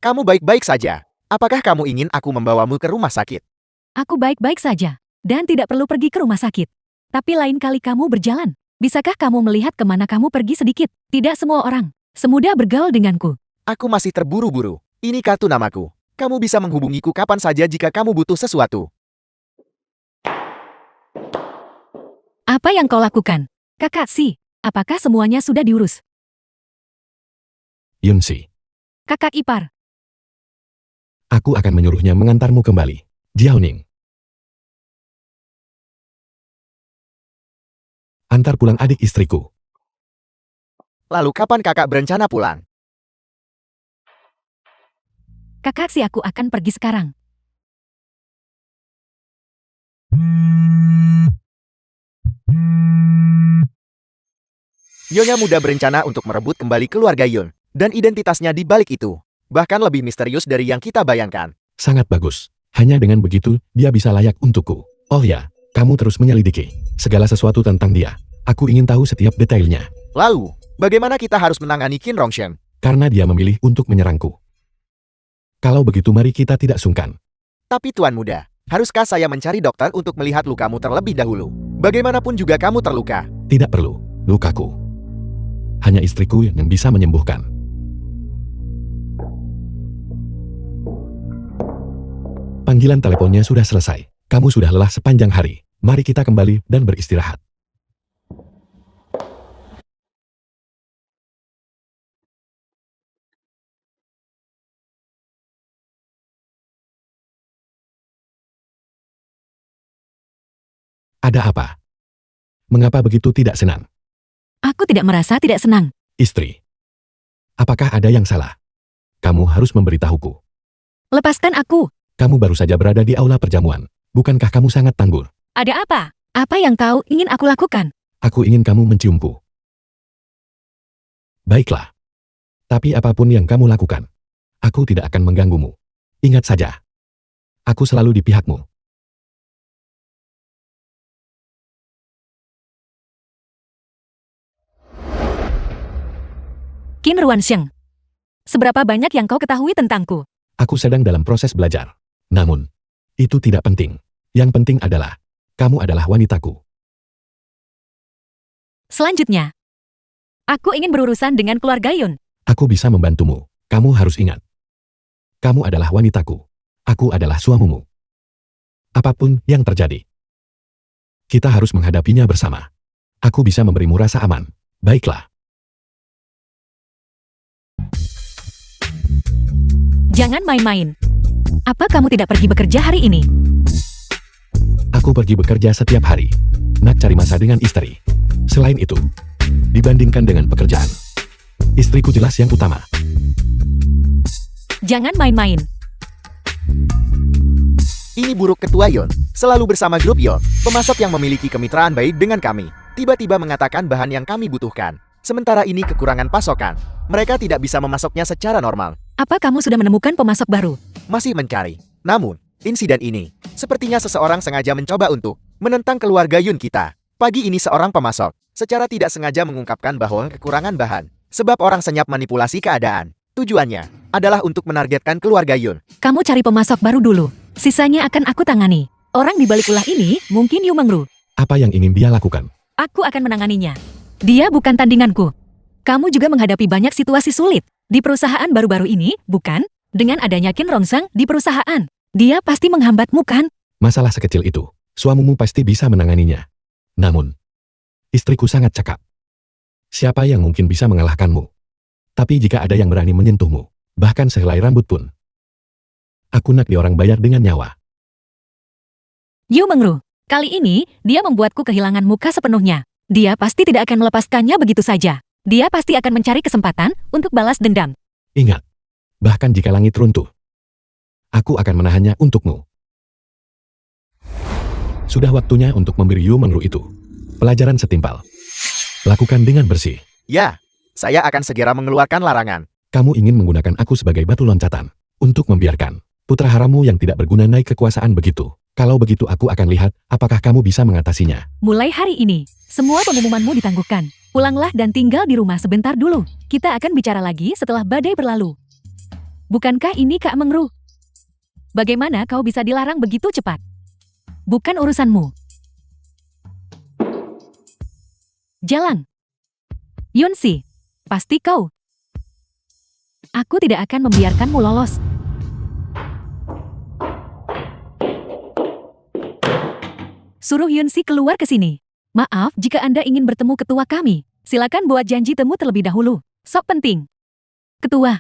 Kamu baik-baik saja. Apakah kamu ingin aku membawamu ke rumah sakit? Aku baik-baik saja. Dan tidak perlu pergi ke rumah sakit. Tapi lain kali kamu berjalan. Bisakah kamu melihat kemana kamu pergi sedikit? Tidak semua orang semudah bergaul denganku. Aku masih terburu-buru. Ini kartu namaku. Kamu bisa menghubungiku kapan saja jika kamu butuh sesuatu. Apa yang kau lakukan? Kakak Si, apakah semuanya sudah diurus? Yunsi, Kakak ipar, aku akan menyuruhnya mengantarmu kembali. Jiaoning. Antar pulang adik istriku. Lalu kapan kakak berencana pulang? kakak Si aku akan pergi sekarang. Nyonya muda berencana untuk merebut kembali keluarga Yun. Dan identitasnya di balik itu. Bahkan lebih misterius dari yang kita bayangkan. Sangat bagus. Hanya dengan begitu, dia bisa layak untukku. Oh ya, kamu terus menyelidiki segala sesuatu tentang dia. Aku ingin tahu setiap detailnya. Lalu, bagaimana kita harus menangani Qin Rongxiang? Karena dia memilih untuk menyerangku. Kalau begitu mari kita tidak sungkan. Tapi Tuan Muda, haruskah saya mencari dokter untuk melihat lukamu terlebih dahulu? Bagaimanapun juga kamu terluka. Tidak perlu, lukaku. Hanya istriku yang bisa menyembuhkan. Panggilan teleponnya sudah selesai. Kamu sudah lelah sepanjang hari. Mari kita kembali dan beristirahat. Ada apa? Mengapa begitu tidak senang? Aku tidak merasa tidak senang. Istri. Apakah ada yang salah? Kamu harus memberitahuku. Lepaskan aku. Kamu baru saja berada di aula perjamuan. Bukankah kamu sangat tangguh? Ada apa? Apa yang kau ingin aku lakukan? Aku ingin kamu menciumku. Baiklah. Tapi apapun yang kamu lakukan, aku tidak akan mengganggumu. Ingat saja, aku selalu di pihakmu. Qin Ruansheng. Seberapa banyak yang kau ketahui tentangku? Aku sedang dalam proses belajar. Namun, itu tidak penting. Yang penting adalah, kamu adalah wanitaku. Selanjutnya, aku ingin berurusan dengan keluarga Yun. Aku bisa membantumu. Kamu harus ingat. Kamu adalah wanitaku. Aku adalah suamimu. Apapun yang terjadi, kita harus menghadapinya bersama. Aku bisa memberimu rasa aman. Baiklah. Jangan main-main. Apa kamu tidak pergi bekerja hari ini? Aku pergi bekerja setiap hari. Nak cari masa dengan istri. Selain itu, dibandingkan dengan pekerjaan, istriku jelas yang utama. Jangan main-main. Ini buruk Ketua Yon, selalu bersama grup Yon, pemasok yang memiliki kemitraan baik dengan kami, tiba-tiba mengatakan bahan yang kami butuhkan. Sementara ini kekurangan pasokan, mereka tidak bisa memasoknya secara normal. Apa kamu sudah menemukan pemasok baru? Masih mencari. Namun, insiden ini, sepertinya seseorang sengaja mencoba untuk menentang keluarga Yun kita. Pagi ini seorang pemasok, secara tidak sengaja mengungkapkan bahwa kekurangan bahan, sebab orang senyap manipulasi keadaan. Tujuannya adalah untuk menargetkan keluarga Yun. Kamu cari pemasok baru dulu. Sisanya akan aku tangani. Orang di balik ulah ini mungkin Yu Mengru. Apa yang ingin dia lakukan? Aku akan menanganinya. Dia bukan tandinganku. Kamu juga menghadapi banyak situasi sulit di perusahaan baru-baru ini, bukan? Dengan adanya Qin Rongsang di perusahaan, dia pasti menghambatmu kan? Masalah sekecil itu, suamimu pasti bisa menanganinya. Namun, istriku sangat cekap. Siapa yang mungkin bisa mengalahkanmu? Tapi jika ada yang berani menyentuhmu, bahkan sehelai rambut pun, aku nak diorang bayar dengan nyawa. Yu Mengru, kali ini dia membuatku kehilangan muka sepenuhnya. Dia pasti tidak akan melepaskannya begitu saja. Dia pasti akan mencari kesempatan untuk balas dendam. Ingat, bahkan jika langit runtuh, aku akan menahannya untukmu. Sudah waktunya untuk memberi Yu Mengru itu pelajaran setimpal. Lakukan dengan bersih. Ya, saya akan segera mengeluarkan larangan. Kamu ingin menggunakan aku sebagai batu loncatan untuk membiarkan putra harammu yang tidak berguna naik kekuasaan begitu. Kalau begitu aku akan lihat apakah kamu bisa mengatasinya. Mulai hari ini, semua pengumumanmu ditangguhkan. Pulanglah dan tinggal di rumah sebentar dulu. Kita akan bicara lagi setelah badai berlalu. Bukankah ini Kak Mengru? Bagaimana kau bisa dilarang begitu cepat? Bukan urusanmu. Jalan. Yunsi, pasti kau. Aku tidak akan membiarkanmu lolos. Suruh Yunsi keluar ke sini. Maaf jika Anda ingin bertemu ketua kami. Silakan buat janji temu terlebih dahulu. Sok penting. Ketua.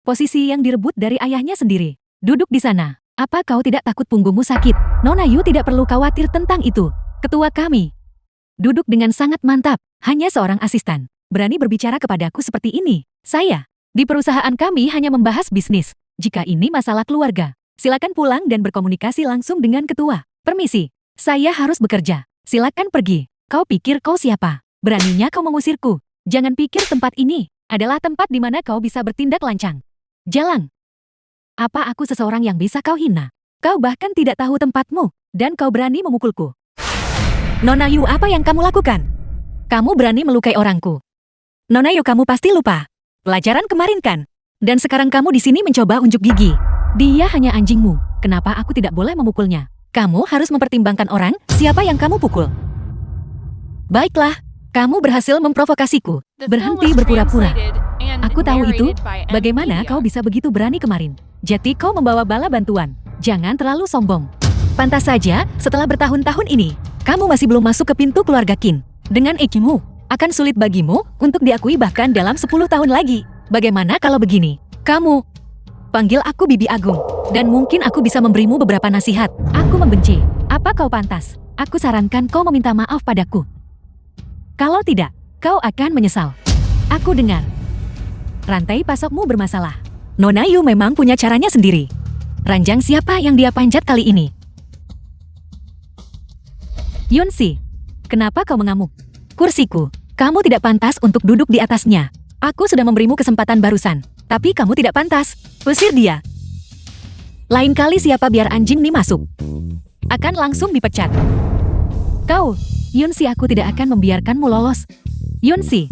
Posisi yang direbut dari ayahnya sendiri. Duduk di sana. Apa kau tidak takut punggungmu sakit? Nona Yu tidak perlu khawatir tentang itu. Ketua kami. Duduk dengan sangat mantap. Hanya seorang asisten. Berani berbicara kepadaku seperti ini. Saya. Di perusahaan kami hanya membahas bisnis. Jika ini masalah keluarga, silakan pulang dan berkomunikasi langsung dengan ketua. Permisi. Saya harus bekerja. Silakan pergi. Kau pikir kau siapa? Beraninya kau mengusirku. Jangan pikir tempat ini adalah tempat di mana kau bisa bertindak lancang. Jalan. Apa aku seseorang yang bisa kau hina? Kau bahkan tidak tahu tempatmu, dan kau berani memukulku. Nona Yu, apa yang kamu lakukan? Kamu berani melukai orangku. Nona Yu, kamu pasti lupa. Pelajaran kemarin kan? Dan sekarang kamu di sini mencoba unjuk gigi. Dia hanya anjingmu. Kenapa aku tidak boleh memukulnya? Kamu harus mempertimbangkan orang, siapa yang kamu pukul. Baiklah, kamu berhasil memprovokasiku. Berhenti berpura-pura. Aku tahu itu, bagaimana kau bisa begitu berani kemarin. Jadi kau membawa bala bantuan. Jangan terlalu sombong. Pantas saja, setelah bertahun-tahun ini, kamu masih belum masuk ke pintu keluarga Qin. Dengan IQ-mu, akan sulit bagimu untuk diakui bahkan dalam 10 tahun lagi. Bagaimana kalau begini? Kamu panggil aku Bibi Agung, dan mungkin aku bisa memberimu beberapa nasihat. Aku membenci. Apa kau pantas? Aku sarankan kau meminta maaf padaku. Kalau tidak, kau akan menyesal. Aku dengar. Rantai pasokmu bermasalah. Nona Yu memang punya caranya sendiri. Ranjang siapa yang dia panjat kali ini? Yunsi, kenapa kau mengamuk? Kursiku, kamu tidak pantas untuk duduk di atasnya. Aku sudah memberimu kesempatan barusan, tapi kamu tidak pantas. Usir dia. Lain kali siapa biar anjing nih masuk. Akan langsung dipecat. Kau, Yunsi, aku tidak akan membiarkanmu lolos. Yunsi.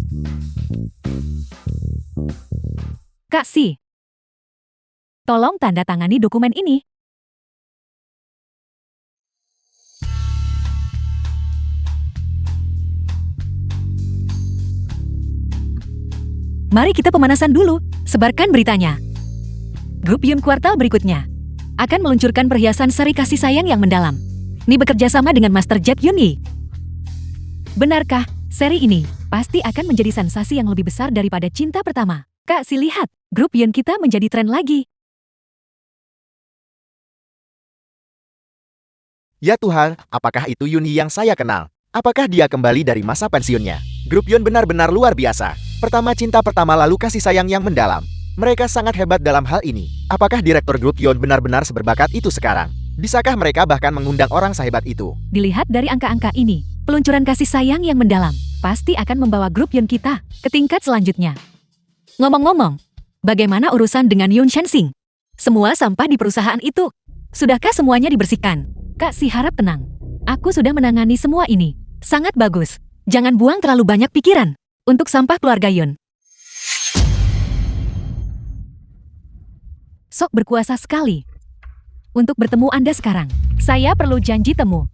Kak Si, tolong tanda tangani dokumen ini. Mari kita pemanasan dulu, sebarkan beritanya. Grup Yun kuartal berikutnya akan meluncurkan perhiasan seri kasih sayang yang mendalam. Ni bekerja sama dengan Master Jet Yun Yi. Benarkah, seri ini pasti akan menjadi sensasi yang lebih besar daripada cinta pertama? Kak Si, lihat, grup Yun kita menjadi tren lagi. Ya Tuhan, apakah itu Yun Yi yang saya kenal? Apakah dia kembali dari masa pensiunnya? Grup Yun benar-benar luar biasa. Pertama cinta pertama lalu kasih sayang yang mendalam. Mereka sangat hebat dalam hal ini. Apakah direktur grup Yun benar-benar seberbakat itu sekarang? Bisakah mereka bahkan mengundang orang sehebat itu? Dilihat dari angka-angka ini, peluncuran kasih sayang yang mendalam pasti akan membawa grup Yun kita ke tingkat selanjutnya. Ngomong-ngomong, bagaimana urusan dengan Yun Shensing? Semua sampah di perusahaan itu, sudahkah semuanya dibersihkan? Kak Si harap tenang. Aku sudah menangani semua ini. Sangat bagus. Jangan buang terlalu banyak pikiran untuk sampah keluarga Yun. Sok berkuasa sekali. Untuk bertemu Anda sekarang, saya perlu janji temu.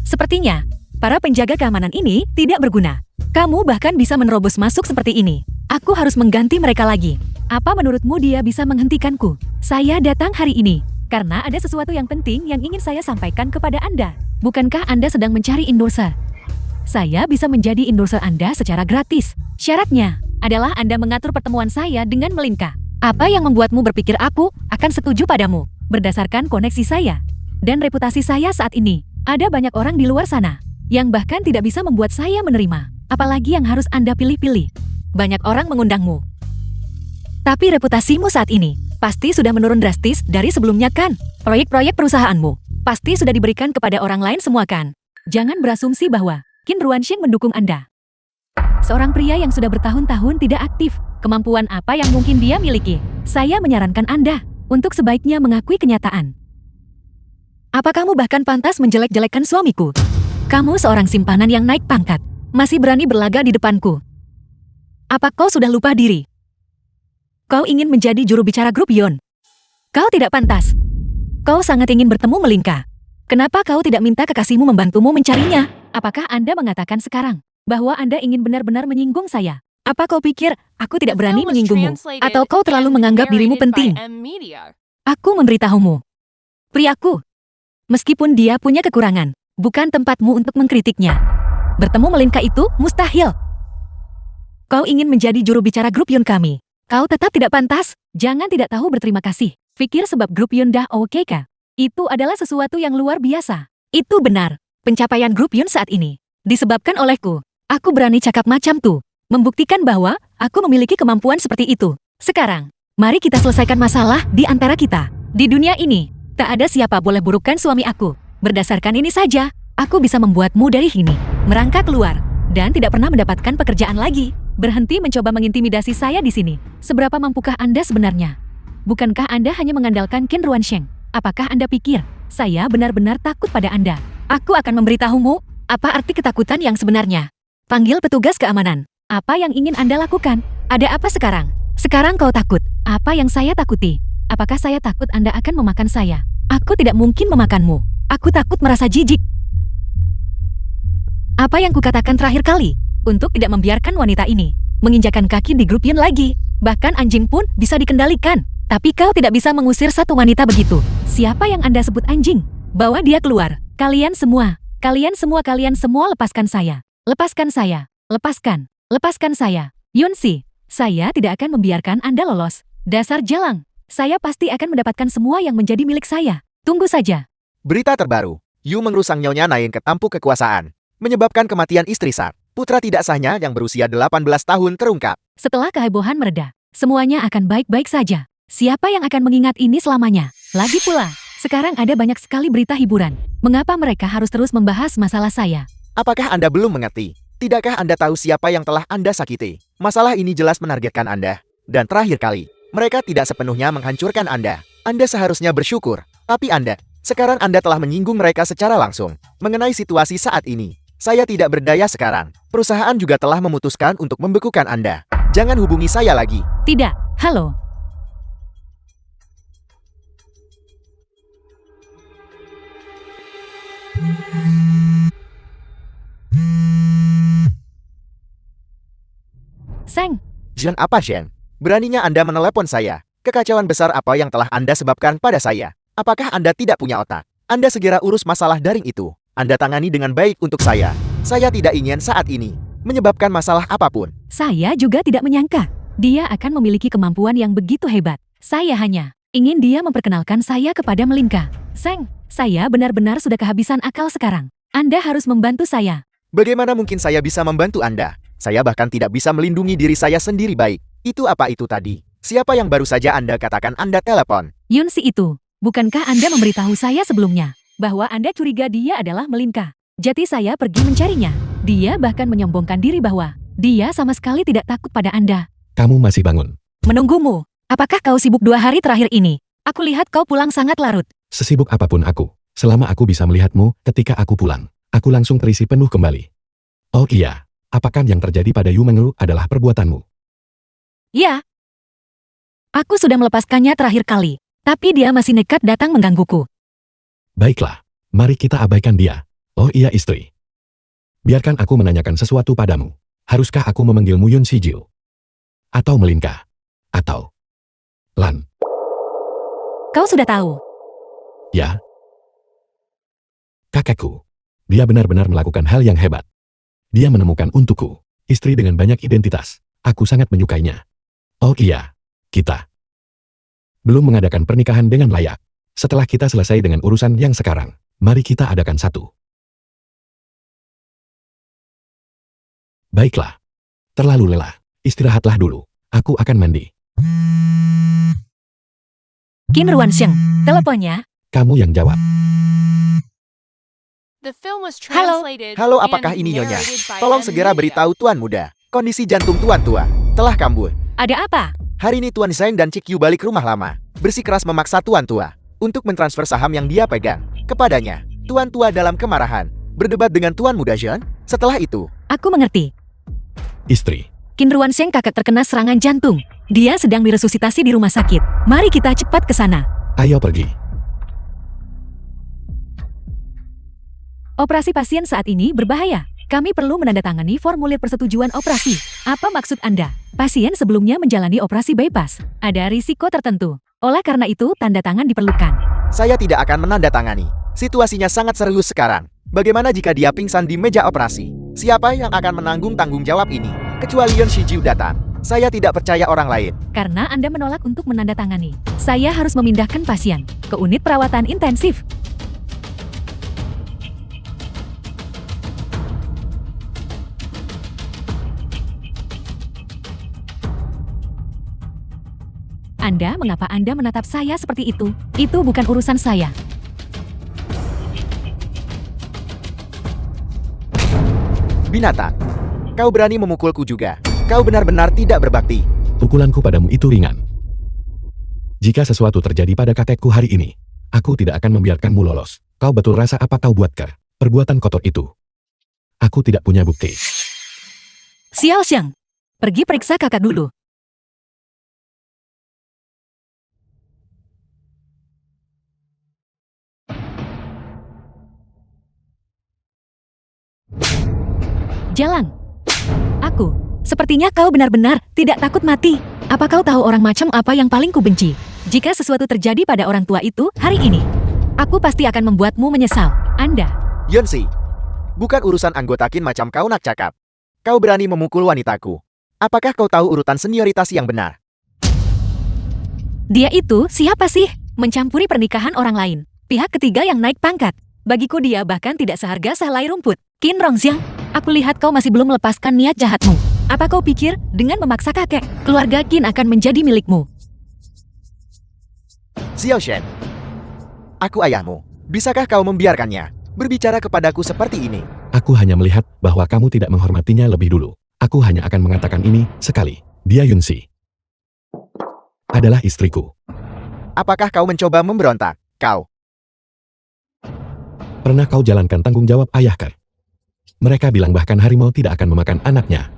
Sepertinya, para penjaga keamanan ini tidak berguna. Kamu bahkan bisa menerobos masuk seperti ini. Aku harus mengganti mereka lagi. Apa menurutmu dia bisa menghentikanku? Saya datang hari ini karena ada sesuatu yang penting yang ingin saya sampaikan kepada Anda. Bukankah Anda sedang mencari endorser? Saya bisa menjadi endorser Anda secara gratis. Syaratnya adalah Anda mengatur pertemuan saya dengan Melinka. Apa yang membuatmu berpikir aku akan setuju padamu? Berdasarkan koneksi saya dan reputasi saya saat ini, ada banyak orang di luar sana yang bahkan tidak bisa membuat saya menerima. Apalagi yang harus Anda pilih-pilih. Banyak orang mengundangmu. Tapi reputasimu saat ini pasti sudah menurun drastis dari sebelumnya kan? Proyek-proyek perusahaanmu pasti sudah diberikan kepada orang lain semua kan? Jangan berasumsi bahwa Qin Ruanxing mendukung Anda. Seorang pria yang sudah bertahun-tahun tidak aktif. Kemampuan apa yang mungkin dia miliki? Saya menyarankan Anda untuk sebaiknya mengakui kenyataan. Apa kamu bahkan pantas menjelek-jelekkan suamiku? Kamu seorang simpanan yang naik pangkat, masih berani berlaga di depanku. Apa kau sudah lupa diri? Kau ingin menjadi juru bicara grup Yun. Kau tidak pantas. Kau sangat ingin bertemu Melinka. Kenapa kau tidak minta kekasihmu membantumu mencarinya? Apakah Anda mengatakan sekarang bahwa Anda ingin benar-benar menyinggung saya? Apa kau pikir aku tidak berani menyinggungmu? Atau kau terlalu menganggap dirimu penting? Aku memberitahumu. Priaku, meskipun dia punya kekurangan, bukan tempatmu untuk mengkritiknya. Bertemu Melinka itu mustahil. Kau ingin menjadi juru bicara grup Yun kami. Kau tetap tidak pantas. Jangan tidak tahu berterima kasih. Pikir sebab grup Yun dah oke kah? Itu adalah sesuatu yang luar biasa. Itu benar. Pencapaian grup Yun saat ini disebabkan olehku. Aku berani cakap macam tuh. Membuktikan bahwa aku memiliki kemampuan seperti itu. Sekarang, mari kita selesaikan masalah di antara kita. Di dunia ini, tak ada siapa boleh burukkan suami aku. Berdasarkan ini saja, aku bisa membuatmu dari sini merangkak keluar dan tidak pernah mendapatkan pekerjaan lagi. Berhenti mencoba mengintimidasi saya di sini. Seberapa mampukah Anda sebenarnya? Bukankah Anda hanya mengandalkan Qin Ruanxing? Apakah Anda pikir saya benar-benar takut pada Anda? Aku akan memberitahumu apa arti ketakutan yang sebenarnya. Panggil petugas keamanan. Apa yang ingin Anda lakukan? Ada apa sekarang? Sekarang kau takut. Apa yang saya takuti? Apakah saya takut Anda akan memakan saya? Aku tidak mungkin memakanmu. Aku takut merasa jijik. Apa yang kukatakan terakhir kali? Untuk tidak membiarkan wanita ini menginjakan kaki di grup Yun lagi. Bahkan anjing pun bisa dikendalikan. Tapi kau tidak bisa mengusir satu wanita begitu. Siapa yang Anda sebut anjing? Bawa dia keluar. Kalian semua lepaskan saya. Lepaskan saya. Lepaskan. Lepaskan saya. Yunsi, saya tidak akan membiarkan Anda lolos. Dasar jalang. Saya pasti akan mendapatkan semua yang menjadi milik saya. Tunggu saja. Berita terbaru. Yu mengerusang Nyonya Nain ke tampuk kekuasaan, menyebabkan kematian istri Sar. Putra tidak sahnya yang berusia 18 tahun terungkap. Setelah kehebohan mereda, semuanya akan baik-baik saja. Siapa yang akan mengingat ini selamanya? Lagi pula, sekarang ada banyak sekali berita hiburan. Mengapa mereka harus terus membahas masalah saya? Apakah Anda belum mengerti? Tidakkah Anda tahu siapa yang telah Anda sakiti? Masalah ini jelas menargetkan Anda. Dan terakhir kali, mereka tidak sepenuhnya menghancurkan Anda. Anda seharusnya bersyukur. Tapi sekarang Anda telah menyinggung mereka secara langsung. Mengenai situasi saat ini, saya tidak berdaya sekarang. Perusahaan juga telah memutuskan untuk membekukan Anda. Jangan hubungi saya lagi. Tidak, halo. Seng, Jen apa Jen? Beraninya Anda menelepon saya. Kekacauan besar apa yang telah Anda sebabkan pada saya? Apakah Anda tidak punya otak? Anda segera urus masalah daring itu. Anda tangani dengan baik untuk saya. Saya tidak ingin saat ini menyebabkan masalah apapun. saya juga tidak menyangka dia akan memiliki kemampuan yang begitu hebat. Saya hanya ingin dia memperkenalkan saya kepada Melinka. Seng, saya benar-benar sudah kehabisan akal sekarang. Anda harus membantu saya. Bagaimana mungkin saya bisa membantu Anda? Saya bahkan tidak bisa melindungi diri saya sendiri baik. Itu apa itu tadi? Siapa yang baru saja Anda katakan Anda telepon? Yunsi itu, bukankah Anda memberitahu saya sebelumnya bahwa Anda curiga dia adalah Melinka? Jadi saya pergi mencarinya. Dia bahkan menyombongkan diri bahwa dia sama sekali tidak takut pada Anda. Kamu masih bangun. Menunggumu. Apakah kau sibuk 2 hari terakhir ini? Aku lihat kau pulang sangat larut. Sesibuk apapun aku, selama aku bisa melihatmu ketika aku pulang, aku langsung terisi penuh kembali. Oh iya, apakah yang terjadi pada Yu Mengru adalah perbuatanmu? Ya. Aku sudah melepaskannya terakhir kali, tapi dia masih nekat datang menggangguku. Baiklah, mari kita abaikan dia. Oh iya istri. Biarkan aku menanyakan sesuatu padamu. Haruskah aku memanggilmu Yun Shijil? Atau Melinka? Atau Lan? Kau sudah tahu. Ya. Kakekku. Dia benar-benar melakukan hal yang hebat. Dia menemukan untukku istri dengan banyak identitas. Aku sangat menyukainya. Oh iya, kita belum mengadakan pernikahan dengan layak. Setelah kita selesai dengan urusan yang sekarang, mari kita adakan satu. Baiklah. Terlalu lelah. Istirahatlah dulu. Aku akan mandi. Qin Ruanxiang, teleponnya. Kamu yang jawab. The film was Halo. translated Halo, and apakah ini Nyonya? narrated by Tolong M. segera Media. beritahu Tuan Muda. Kondisi jantung Tuan Tua telah kambuh. Ada apa? Hari ini Tuan Zheng dan Cik Yu balik rumah lama. Bersikeras memaksa Tuan Tua untuk mentransfer saham yang dia pegang kepadanya. Tuan Tua dalam kemarahan berdebat dengan Tuan Muda Zhen. Setelah itu, Aku mengerti. Istri. Qin Ruanxiang kakak terkena serangan jantung. Dia sedang diresusitasi di rumah sakit. Mari kita cepat ke sana. Ayo pergi. Operasi pasien saat ini berbahaya. Kami perlu menandatangani formulir persetujuan operasi. Apa maksud Anda? Pasien sebelumnya menjalani operasi bypass. Ada risiko tertentu. Oleh karena itu, tanda tangan diperlukan. saya tidak akan menandatangani. Situasinya sangat serius sekarang. Bagaimana jika dia pingsan di meja operasi? Siapa yang akan menanggung tanggung jawab ini? Kecuali Yun Shijiu datang. Saya tidak percaya orang lain. Karena Anda menolak untuk menandatangani, saya harus memindahkan pasien ke unit perawatan intensif. Mengapa Anda menatap saya seperti itu? Itu bukan urusan saya. Binatang. Kau berani memukulku juga. Kau benar-benar tidak berbakti. Pukulanku padamu itu ringan. Jika sesuatu terjadi pada kakekku hari ini, aku tidak akan membiarkanmu lolos. Kau betul rasa apa kau buat perbuatan kotor itu? Aku tidak punya bukti. Xiao Xiang, pergi periksa kakak dulu. Jalan. Sepertinya kau benar-benar tidak takut mati. Apa kau tahu orang macam apa yang paling kubenci? Jika sesuatu terjadi pada orang tua itu hari ini, aku pasti akan membuatmu menyesal. Anda. Yunsi, bukan urusan anggota Qin macam kau nak cakap. Kau berani memukul wanitaku. Apakah kau tahu urutan senioritas yang benar? Dia itu siapa sih? Mencampuri pernikahan orang lain. Pihak ketiga yang naik pangkat. Bagiku dia bahkan tidak seharga sehelai rumput. Qin Rongxiang, aku lihat kau masih belum melepaskan niat jahatmu. Apa kau pikir dengan memaksa kakek, keluarga Qin akan menjadi milikmu? Xiao Shen, Aku ayahmu. Bisakah kau membiarkannya berbicara kepadaku seperti ini? Aku hanya melihat bahwa kamu tidak menghormatinya lebih dulu. Aku hanya akan mengatakan ini sekali. Dia Yunsi adalah istriku. Apakah kau mencoba memberontak? Kau. Pernah kau jalankan tanggung jawab ayahkah? Mereka bilang bahkan harimau tidak akan memakan anaknya.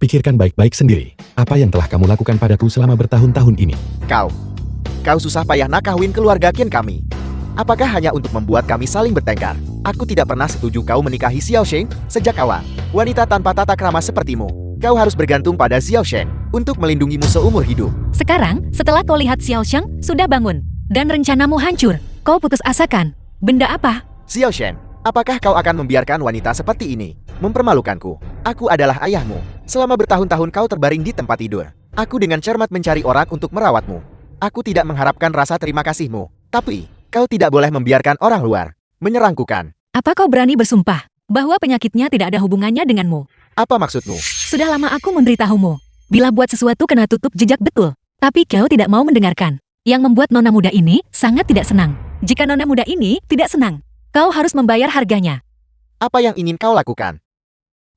Pikirkan baik-baik sendiri, apa yang telah kamu lakukan padaku selama bertahun-tahun ini. Kau susah payah nak kawin keluarga Qin kami. Apakah hanya untuk membuat kami saling bertengkar? Aku tidak pernah setuju kau menikahi Xiao Sheng sejak awal. Wanita tanpa tata krama sepertimu. Kau harus bergantung pada Xiao Sheng untuk melindungimu seumur hidup. Sekarang, setelah kau lihat Xiao Sheng sudah bangun, dan rencanamu hancur, kau putus asakan. Benda apa? Xiao Shen, apakah kau akan membiarkan wanita seperti ini mempermalukanku? Aku adalah ayahmu. Selama bertahun-tahun kau terbaring di tempat tidur. Aku dengan cermat mencari orang untuk merawatmu. Aku tidak mengharapkan rasa terima kasihmu. Tapi, kau tidak boleh membiarkan orang luar menyerangku kan? Apa kau berani bersumpah bahwa penyakitnya tidak ada hubungannya denganmu? Apa maksudmu? Sudah lama aku memberitahumu. Bila buat sesuatu kena tutup jejak betul. Tapi kau tidak mau mendengarkan. Yang membuat nona muda ini sangat tidak senang. Jika nona muda ini tidak senang, kau harus membayar harganya. Apa yang ingin kau lakukan?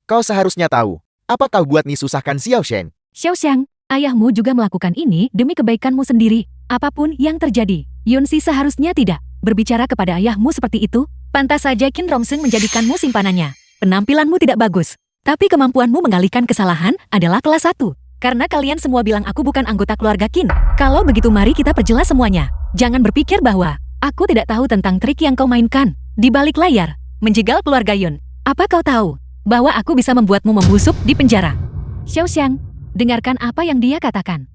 Kau seharusnya tahu. Apa kau buat susahkan Xiao Shen? Xiao Xiang, ayahmu juga melakukan ini demi kebaikanmu sendiri. Apapun yang terjadi, Yunsi seharusnya tidak berbicara kepada ayahmu seperti itu. Pantas saja Qin Rongsheng menjadikanmu simpanannya. Penampilanmu tidak bagus, tapi kemampuanmu mengalihkan kesalahan adalah kelas 1. Karena kalian semua bilang aku bukan anggota keluarga Qin. Kalau begitu mari kita perjelas semuanya. Jangan berpikir bahwa aku tidak tahu tentang trik yang kau mainkan di balik layar, menjegal keluarga Yun. Apa kau tahu bahwa aku bisa membuatmu membusuk di penjara? Xiao Xiang, dengarkan apa yang dia katakan.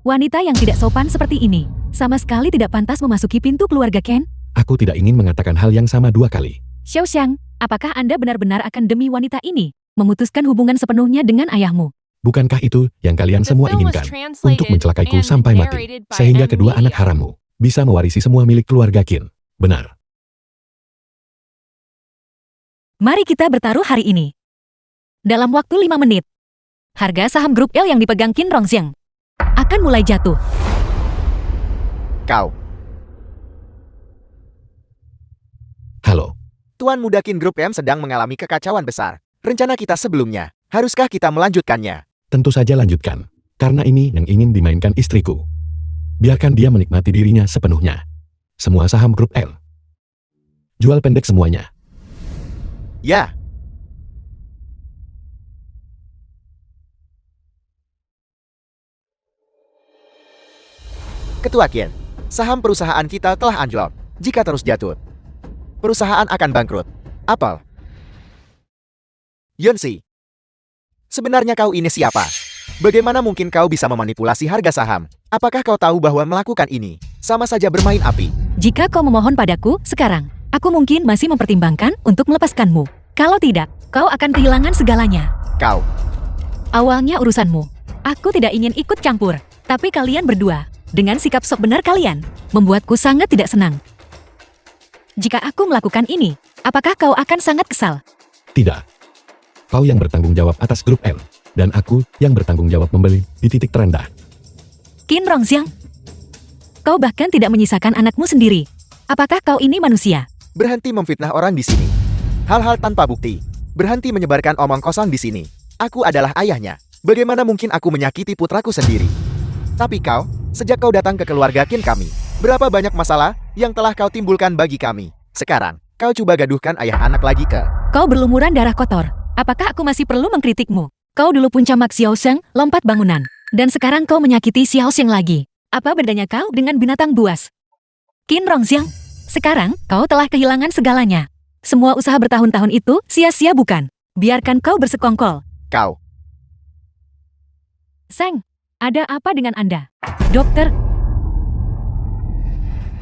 Wanita yang tidak sopan seperti ini sama sekali tidak pantas memasuki pintu keluarga Qin. Aku tidak ingin mengatakan hal yang sama 2 kali. Xiao Xiang, apakah Anda benar-benar akan demi wanita ini memutuskan hubungan sepenuhnya dengan ayahmu? Bukankah itu yang kalian semua inginkan? Untuk mencelakaiku sampai mati, sehingga kedua anak harammu bisa mewarisi semua milik keluarga Qin. Benar. Mari kita bertaruh hari ini. Dalam waktu 5 menit, harga saham grup L yang dipegang Qin Rongsheng akan mulai jatuh. Kau. Halo. Tuan Muda Qin Group M sedang mengalami kekacauan besar. Rencana kita sebelumnya, haruskah kita melanjutkannya? Tentu saja lanjutkan. Karena ini yang ingin dimainkan istriku. Biarkan dia menikmati dirinya sepenuhnya. Semua saham grup L. Jual pendek semuanya. Ya. Ketua Qin, saham perusahaan kita telah anjlok. Jika terus jatuh, perusahaan akan bangkrut. Apel. Yunsi. Sebenarnya kau ini siapa? Bagaimana mungkin kau bisa memanipulasi harga saham? Apakah kau tahu bahwa melakukan ini sama saja bermain api? Jika kau memohon padaku sekarang, aku mungkin masih mempertimbangkan untuk melepaskanmu. Kalau tidak, kau akan kehilangan segalanya. Kau. Awalnya urusanmu. Aku tidak ingin ikut campur. Tapi kalian berdua, dengan sikap sok benar kalian, membuatku sangat tidak senang. Jika aku melakukan ini, apakah kau akan sangat kesal? Tidak. Kau yang bertanggung jawab atas grup L. Dan aku yang bertanggung jawab membeli di titik terendah. Qin Rongsheng, kau bahkan tidak menyisakan anakmu sendiri. Apakah kau ini manusia? Berhenti memfitnah orang di sini. Hal-hal tanpa bukti. Berhenti menyebarkan omong kosong di sini. Aku adalah ayahnya. Bagaimana mungkin aku menyakiti putraku sendiri? Tapi kau, sejak kau datang ke keluarga Qin kami, berapa banyak masalah yang telah kau timbulkan bagi kami. Sekarang, kau coba gaduhkan ayah anak lagi ke. Kau berlumuran darah kotor. Apakah aku masih perlu mengkritikmu? Kau dulu puncamak Xiao Sheng, lompat bangunan. Dan sekarang kau menyakiti Xiao Sheng lagi. Apa bedanya kau dengan binatang buas? Qin Rongsheng, sekarang kau telah kehilangan segalanya. Semua usaha bertahun-tahun itu sia-sia bukan? Biarkan kau bersekongkol. Kau. Seng, ada apa dengan Anda? Dokter?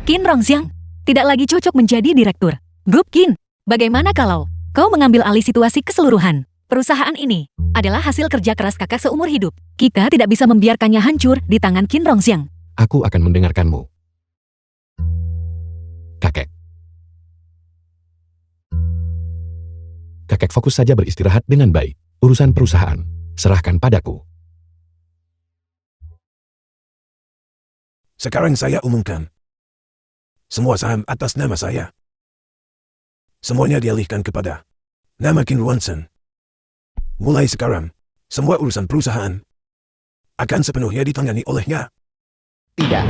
Qin Rongsheng, tidak lagi cocok menjadi direktur Grup Qin. Bagaimana kalau kau mengambil alih situasi keseluruhan? Perusahaan ini adalah hasil kerja keras kakak seumur hidup. Kita tidak bisa membiarkannya hancur di tangan Qin Rongsheng. Aku akan mendengarkanmu. Kakek. Kakek fokus saja beristirahat dengan baik. Urusan perusahaan, serahkan padaku. Sekarang saya umumkan. Semua saham atas nama saya. Semuanya dialihkan kepada nama Qin Ruanzhen. Mulai sekarang, semua urusan perusahaan akan sepenuhnya ditangani olehnya. Tidak.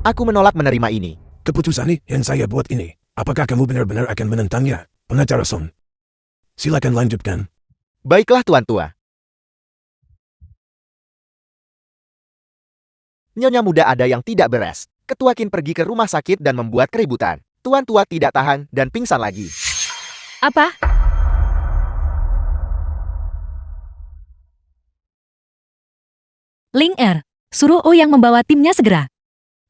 Aku menolak menerima ini. Keputusan yang saya buat ini, apakah kamu benar-benar akan menentangnya, pengacara Son? Silakan lanjutkan. Baiklah Tuan Tua. Nyonya muda ada yang tidak beres. Ketua Qin pergi ke rumah sakit dan membuat keributan. Tuan Tua tidak tahan dan pingsan lagi. Apa? Ling Er, suruh Ouyang membawa timnya segera.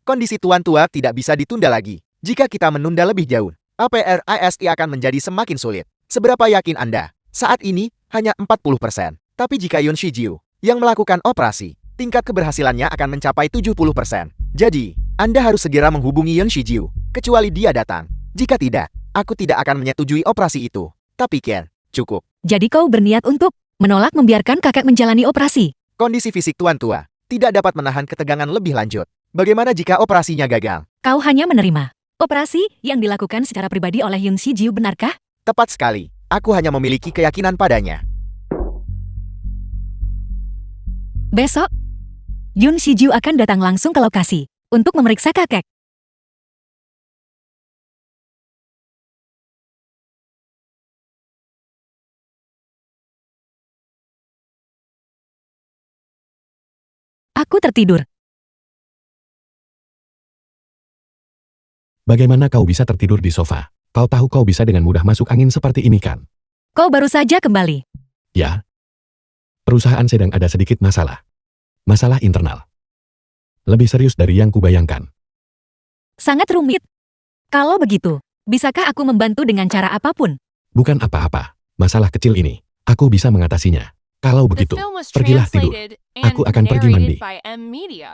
Kondisi Tuan Tua tidak bisa ditunda lagi. Jika kita menunda lebih jauh, APRISI akan menjadi semakin sulit. Seberapa yakin Anda? Saat ini, hanya 40%. Tapi jika Yun Shijiu yang melakukan operasi, tingkat keberhasilannya akan mencapai 70%. Jadi, Anda harus segera menghubungi Yun Shijiu, kecuali dia datang. Jika tidak, aku tidak akan menyetujui operasi itu. Tapi Ken, cukup. Jadi kau berniat untuk menolak membiarkan kakek menjalani operasi. Kondisi fisik Tuan Tua tidak dapat menahan ketegangan lebih lanjut. Bagaimana jika operasinya gagal? Kau hanya menerima. Operasi yang dilakukan secara pribadi oleh Yun Shijiu benarkah? Tepat sekali. Aku hanya memiliki keyakinan padanya. Besok, Yun Shijiu akan datang langsung ke lokasi untuk memeriksa kakek. Aku tertidur. Bagaimana kau bisa tertidur di sofa? Kau tahu kau bisa dengan mudah masuk angin seperti ini kan? Kau baru saja kembali. Ya. Perusahaan sedang ada sedikit masalah. Masalah internal. Lebih serius dari yang kubayangkan. Sangat rumit. Kalau begitu, bisakah aku membantu dengan cara apapun? Bukan apa-apa. Masalah kecil ini, aku bisa mengatasinya. Kalau The begitu, film was pergilah tidur. translated Aku and akan pergi mandi. narrated by M Media.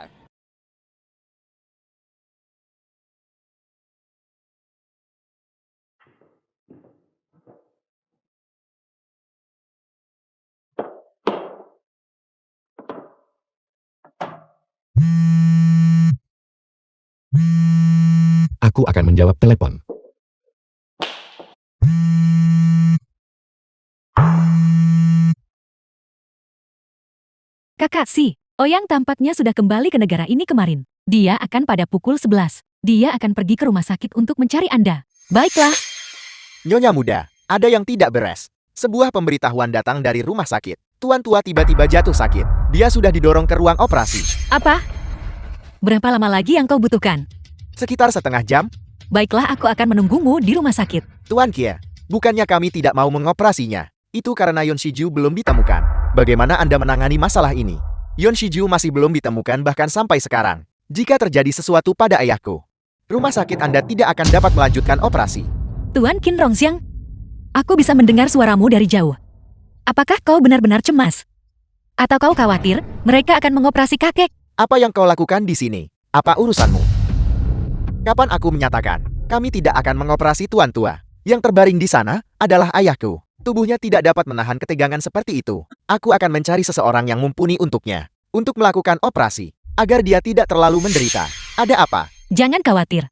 Aku akan menjawab telepon. Kakak Si, Ouyang tampaknya sudah kembali ke negara ini kemarin. Dia akan pada pukul 11. Dia akan pergi ke rumah sakit untuk mencari Anda. Baiklah, Nyonya muda, ada yang tidak beres. Sebuah pemberitahuan datang dari rumah sakit. Tuan Tua tiba-tiba jatuh sakit. Dia sudah didorong ke ruang operasi. apa? Berapa lama lagi yang kau butuhkan? Sekitar setengah jam. Baiklah, aku akan menunggumu di rumah sakit. Tuan Kie, bukannya kami tidak mau mengoperasinya. Itu karena Yun Shijiu belum ditemukan. Bagaimana Anda menangani masalah ini? Yun Shijiu masih belum ditemukan bahkan sampai sekarang. Jika terjadi sesuatu pada ayahku, rumah sakit Anda tidak akan dapat melanjutkan operasi. Tuan Qin Rongxiang, aku bisa mendengar suaramu dari jauh. Apakah kau benar-benar cemas? Atau kau khawatir mereka akan mengoperasi kakek? Apa yang kau lakukan di sini? Apa urusanmu? Kapan aku menyatakan, kami tidak akan mengoperasi Tuan Tua? Yang terbaring di sana adalah ayahku. Tubuhnya tidak dapat menahan ketegangan seperti itu. Aku akan mencari seseorang yang mumpuni untuknya. Untuk melakukan operasi. Agar dia tidak terlalu menderita. Ada apa? Jangan khawatir.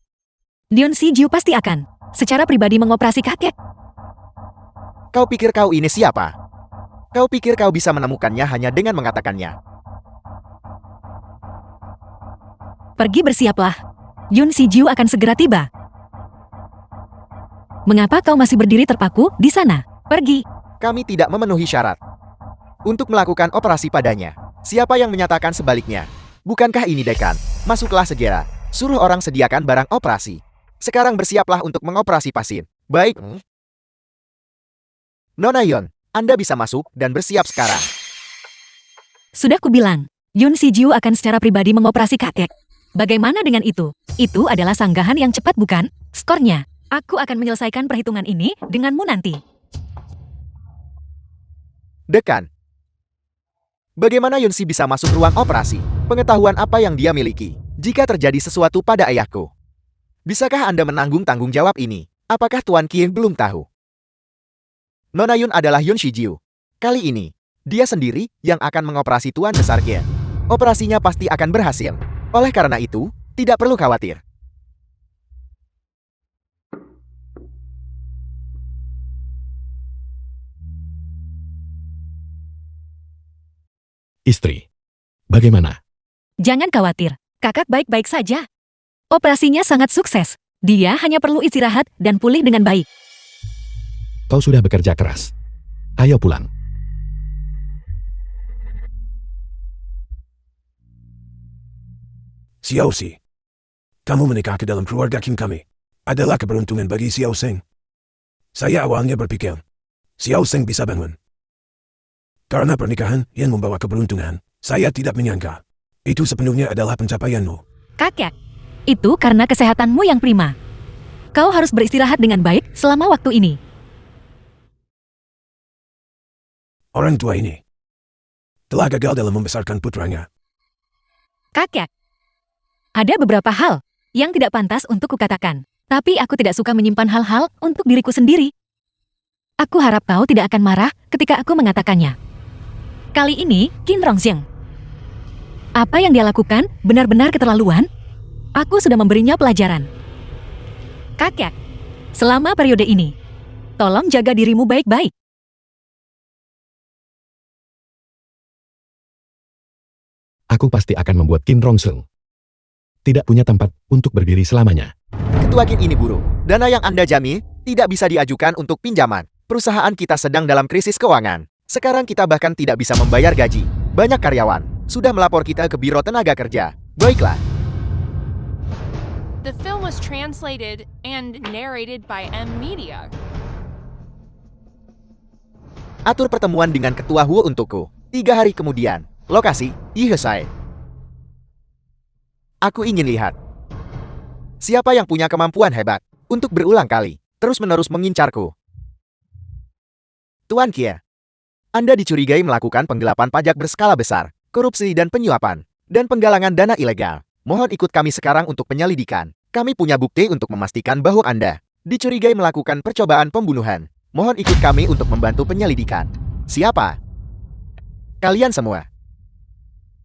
Yun Shijiu pasti akan secara pribadi mengoperasi kakek. Kau pikir kau ini siapa? Kau pikir kau bisa menemukannya hanya dengan mengatakannya? Pergi bersiaplah. Yun Shijiu akan segera tiba. Mengapa kau masih berdiri terpaku di sana? Pergi. Kami tidak memenuhi syarat untuk melakukan operasi padanya. Siapa yang menyatakan sebaliknya? Bukankah ini dekan? Masuklah segera. Suruh orang sediakan barang operasi. Sekarang bersiaplah untuk mengoperasi pasien. Baik. Nona Yun, Anda bisa masuk dan bersiap sekarang. Sudah kubilang, Yun Shijiu akan secara pribadi mengoperasi kakek. Bagaimana dengan itu? Itu adalah sanggahan yang cepat bukan? Skornya, aku akan menyelesaikan perhitungan ini denganmu nanti. Dekan. Bagaimana Yunsi bisa masuk ruang operasi? Pengetahuan apa yang dia miliki? Jika terjadi sesuatu pada ayahku. Bisakah Anda menanggung tanggung jawab ini? Apakah Tuan Qin belum tahu? Nona Yun adalah Yun Shijiu. Kali ini, dia sendiri yang akan mengoperasi Tuan Besar Qin. Operasinya pasti akan berhasil. Oleh karena itu, tidak perlu khawatir. Istri. Bagaimana? Jangan khawatir, kakak baik-baik saja. Operasinya sangat sukses. Dia hanya perlu istirahat dan pulih dengan baik. Kau sudah bekerja keras. Ayo pulang. Xiao Si. Kamu menikah ke dalam keluarga Kim kami. Adalah keberuntungan bagi Xiao Seng. Saya awalnya berpikir, Xiao Seng bisa bangun. Karena pernikahan yang membawa keberuntungan, saya tidak menyangka. Itu sepenuhnya adalah pencapaianmu. Kakek, itu karena kesehatanmu yang prima. Kau harus beristirahat dengan baik selama waktu ini. Orang tua ini telah gagal dalam membesarkan putranya. Kakek, ada beberapa hal yang tidak pantas untuk kukatakan. Tapi aku tidak suka menyimpan hal-hal untuk diriku sendiri. Aku harap kau tidak akan marah ketika aku mengatakannya. Kali ini, Qin Rongxiang. Apa yang dia lakukan benar-benar keterlaluan. Aku sudah memberinya pelajaran. Kakek, selama periode ini, tolong jaga dirimu baik-baik. Aku pasti akan membuat Qin Rongxiang tidak punya tempat untuk berdiri selamanya. Ketua Qin ini buruk. Dana yang Anda jamin tidak bisa diajukan untuk pinjaman. Perusahaan kita sedang dalam krisis keuangan. Sekarang kita bahkan tidak bisa membayar gaji. Banyak karyawan sudah melapor kita ke Biro Tenaga Kerja. Baiklah. The film was translated and narrated by M Media. Atur pertemuan dengan Ketua Huo untukku. 3 hari kemudian. Lokasi, Yihesai. Aku ingin lihat siapa yang punya kemampuan hebat untuk berulang kali terus-menerus mengincarku. Tuan Kia, Anda dicurigai melakukan penggelapan pajak berskala besar, korupsi dan penyuapan, dan penggalangan dana ilegal. Mohon ikut kami sekarang untuk penyelidikan. Kami punya bukti untuk memastikan bahwa Anda dicurigai melakukan percobaan pembunuhan. Mohon ikut kami untuk membantu penyelidikan. Siapa? Kalian semua.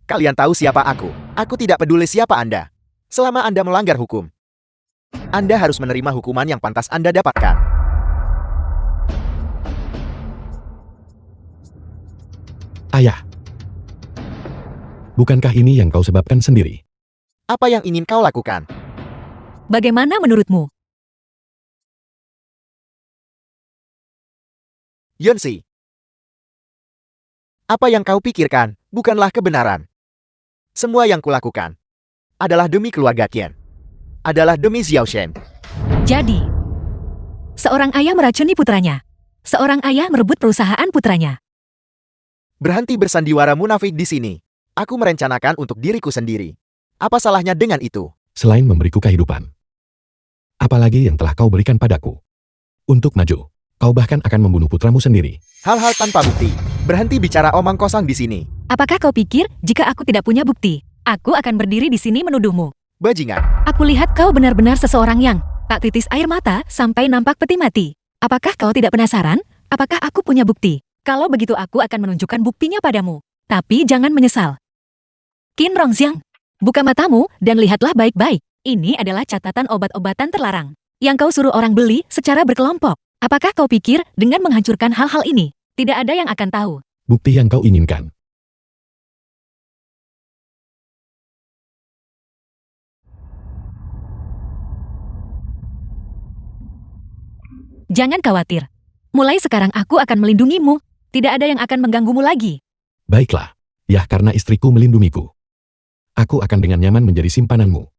Kalian tahu siapa aku. Aku tidak peduli siapa Anda. Selama Anda melanggar hukum, Anda harus menerima hukuman yang pantas Anda dapatkan. Ayah. Bukankah ini yang kau sebabkan sendiri? Apa yang ingin kau lakukan? Bagaimana menurutmu? Yunsi. Apa yang kau pikirkan bukanlah kebenaran. Semua yang kulakukan adalah demi keluarga Qian. Adalah demi Xiao Shen. Jadi, seorang ayah meracuni putranya. Seorang ayah merebut perusahaan putranya. Berhenti bersandiwara munafik di sini. Aku merencanakan untuk diriku sendiri. Apa salahnya dengan itu? Selain memberiku kehidupan. Apalagi yang telah kau berikan padaku. Untuk maju, kau bahkan akan membunuh putramu sendiri. Hal-hal tanpa bukti. Berhenti bicara omong kosong di sini. Apakah kau pikir jika aku tidak punya bukti, aku akan berdiri di sini menuduhmu? Bajingan. Aku lihat kau benar-benar seseorang yang tak titis air mata sampai nampak peti mati. Apakah kau tidak penasaran? Apakah aku punya bukti? Kalau begitu aku akan menunjukkan buktinya padamu. Tapi jangan menyesal. Qin Rongxiang, buka matamu dan lihatlah baik-baik. Ini adalah catatan obat-obatan terlarang yang kau suruh orang beli secara berkelompok. Apakah kau pikir dengan menghancurkan hal-hal ini, tidak ada yang akan tahu? Bukti yang kau inginkan. Jangan khawatir. Mulai sekarang aku akan melindungimu. Tidak ada yang akan mengganggumu lagi. Baiklah. Ya, karena istriku melindungiku. Aku akan dengan nyaman menjadi simpananmu.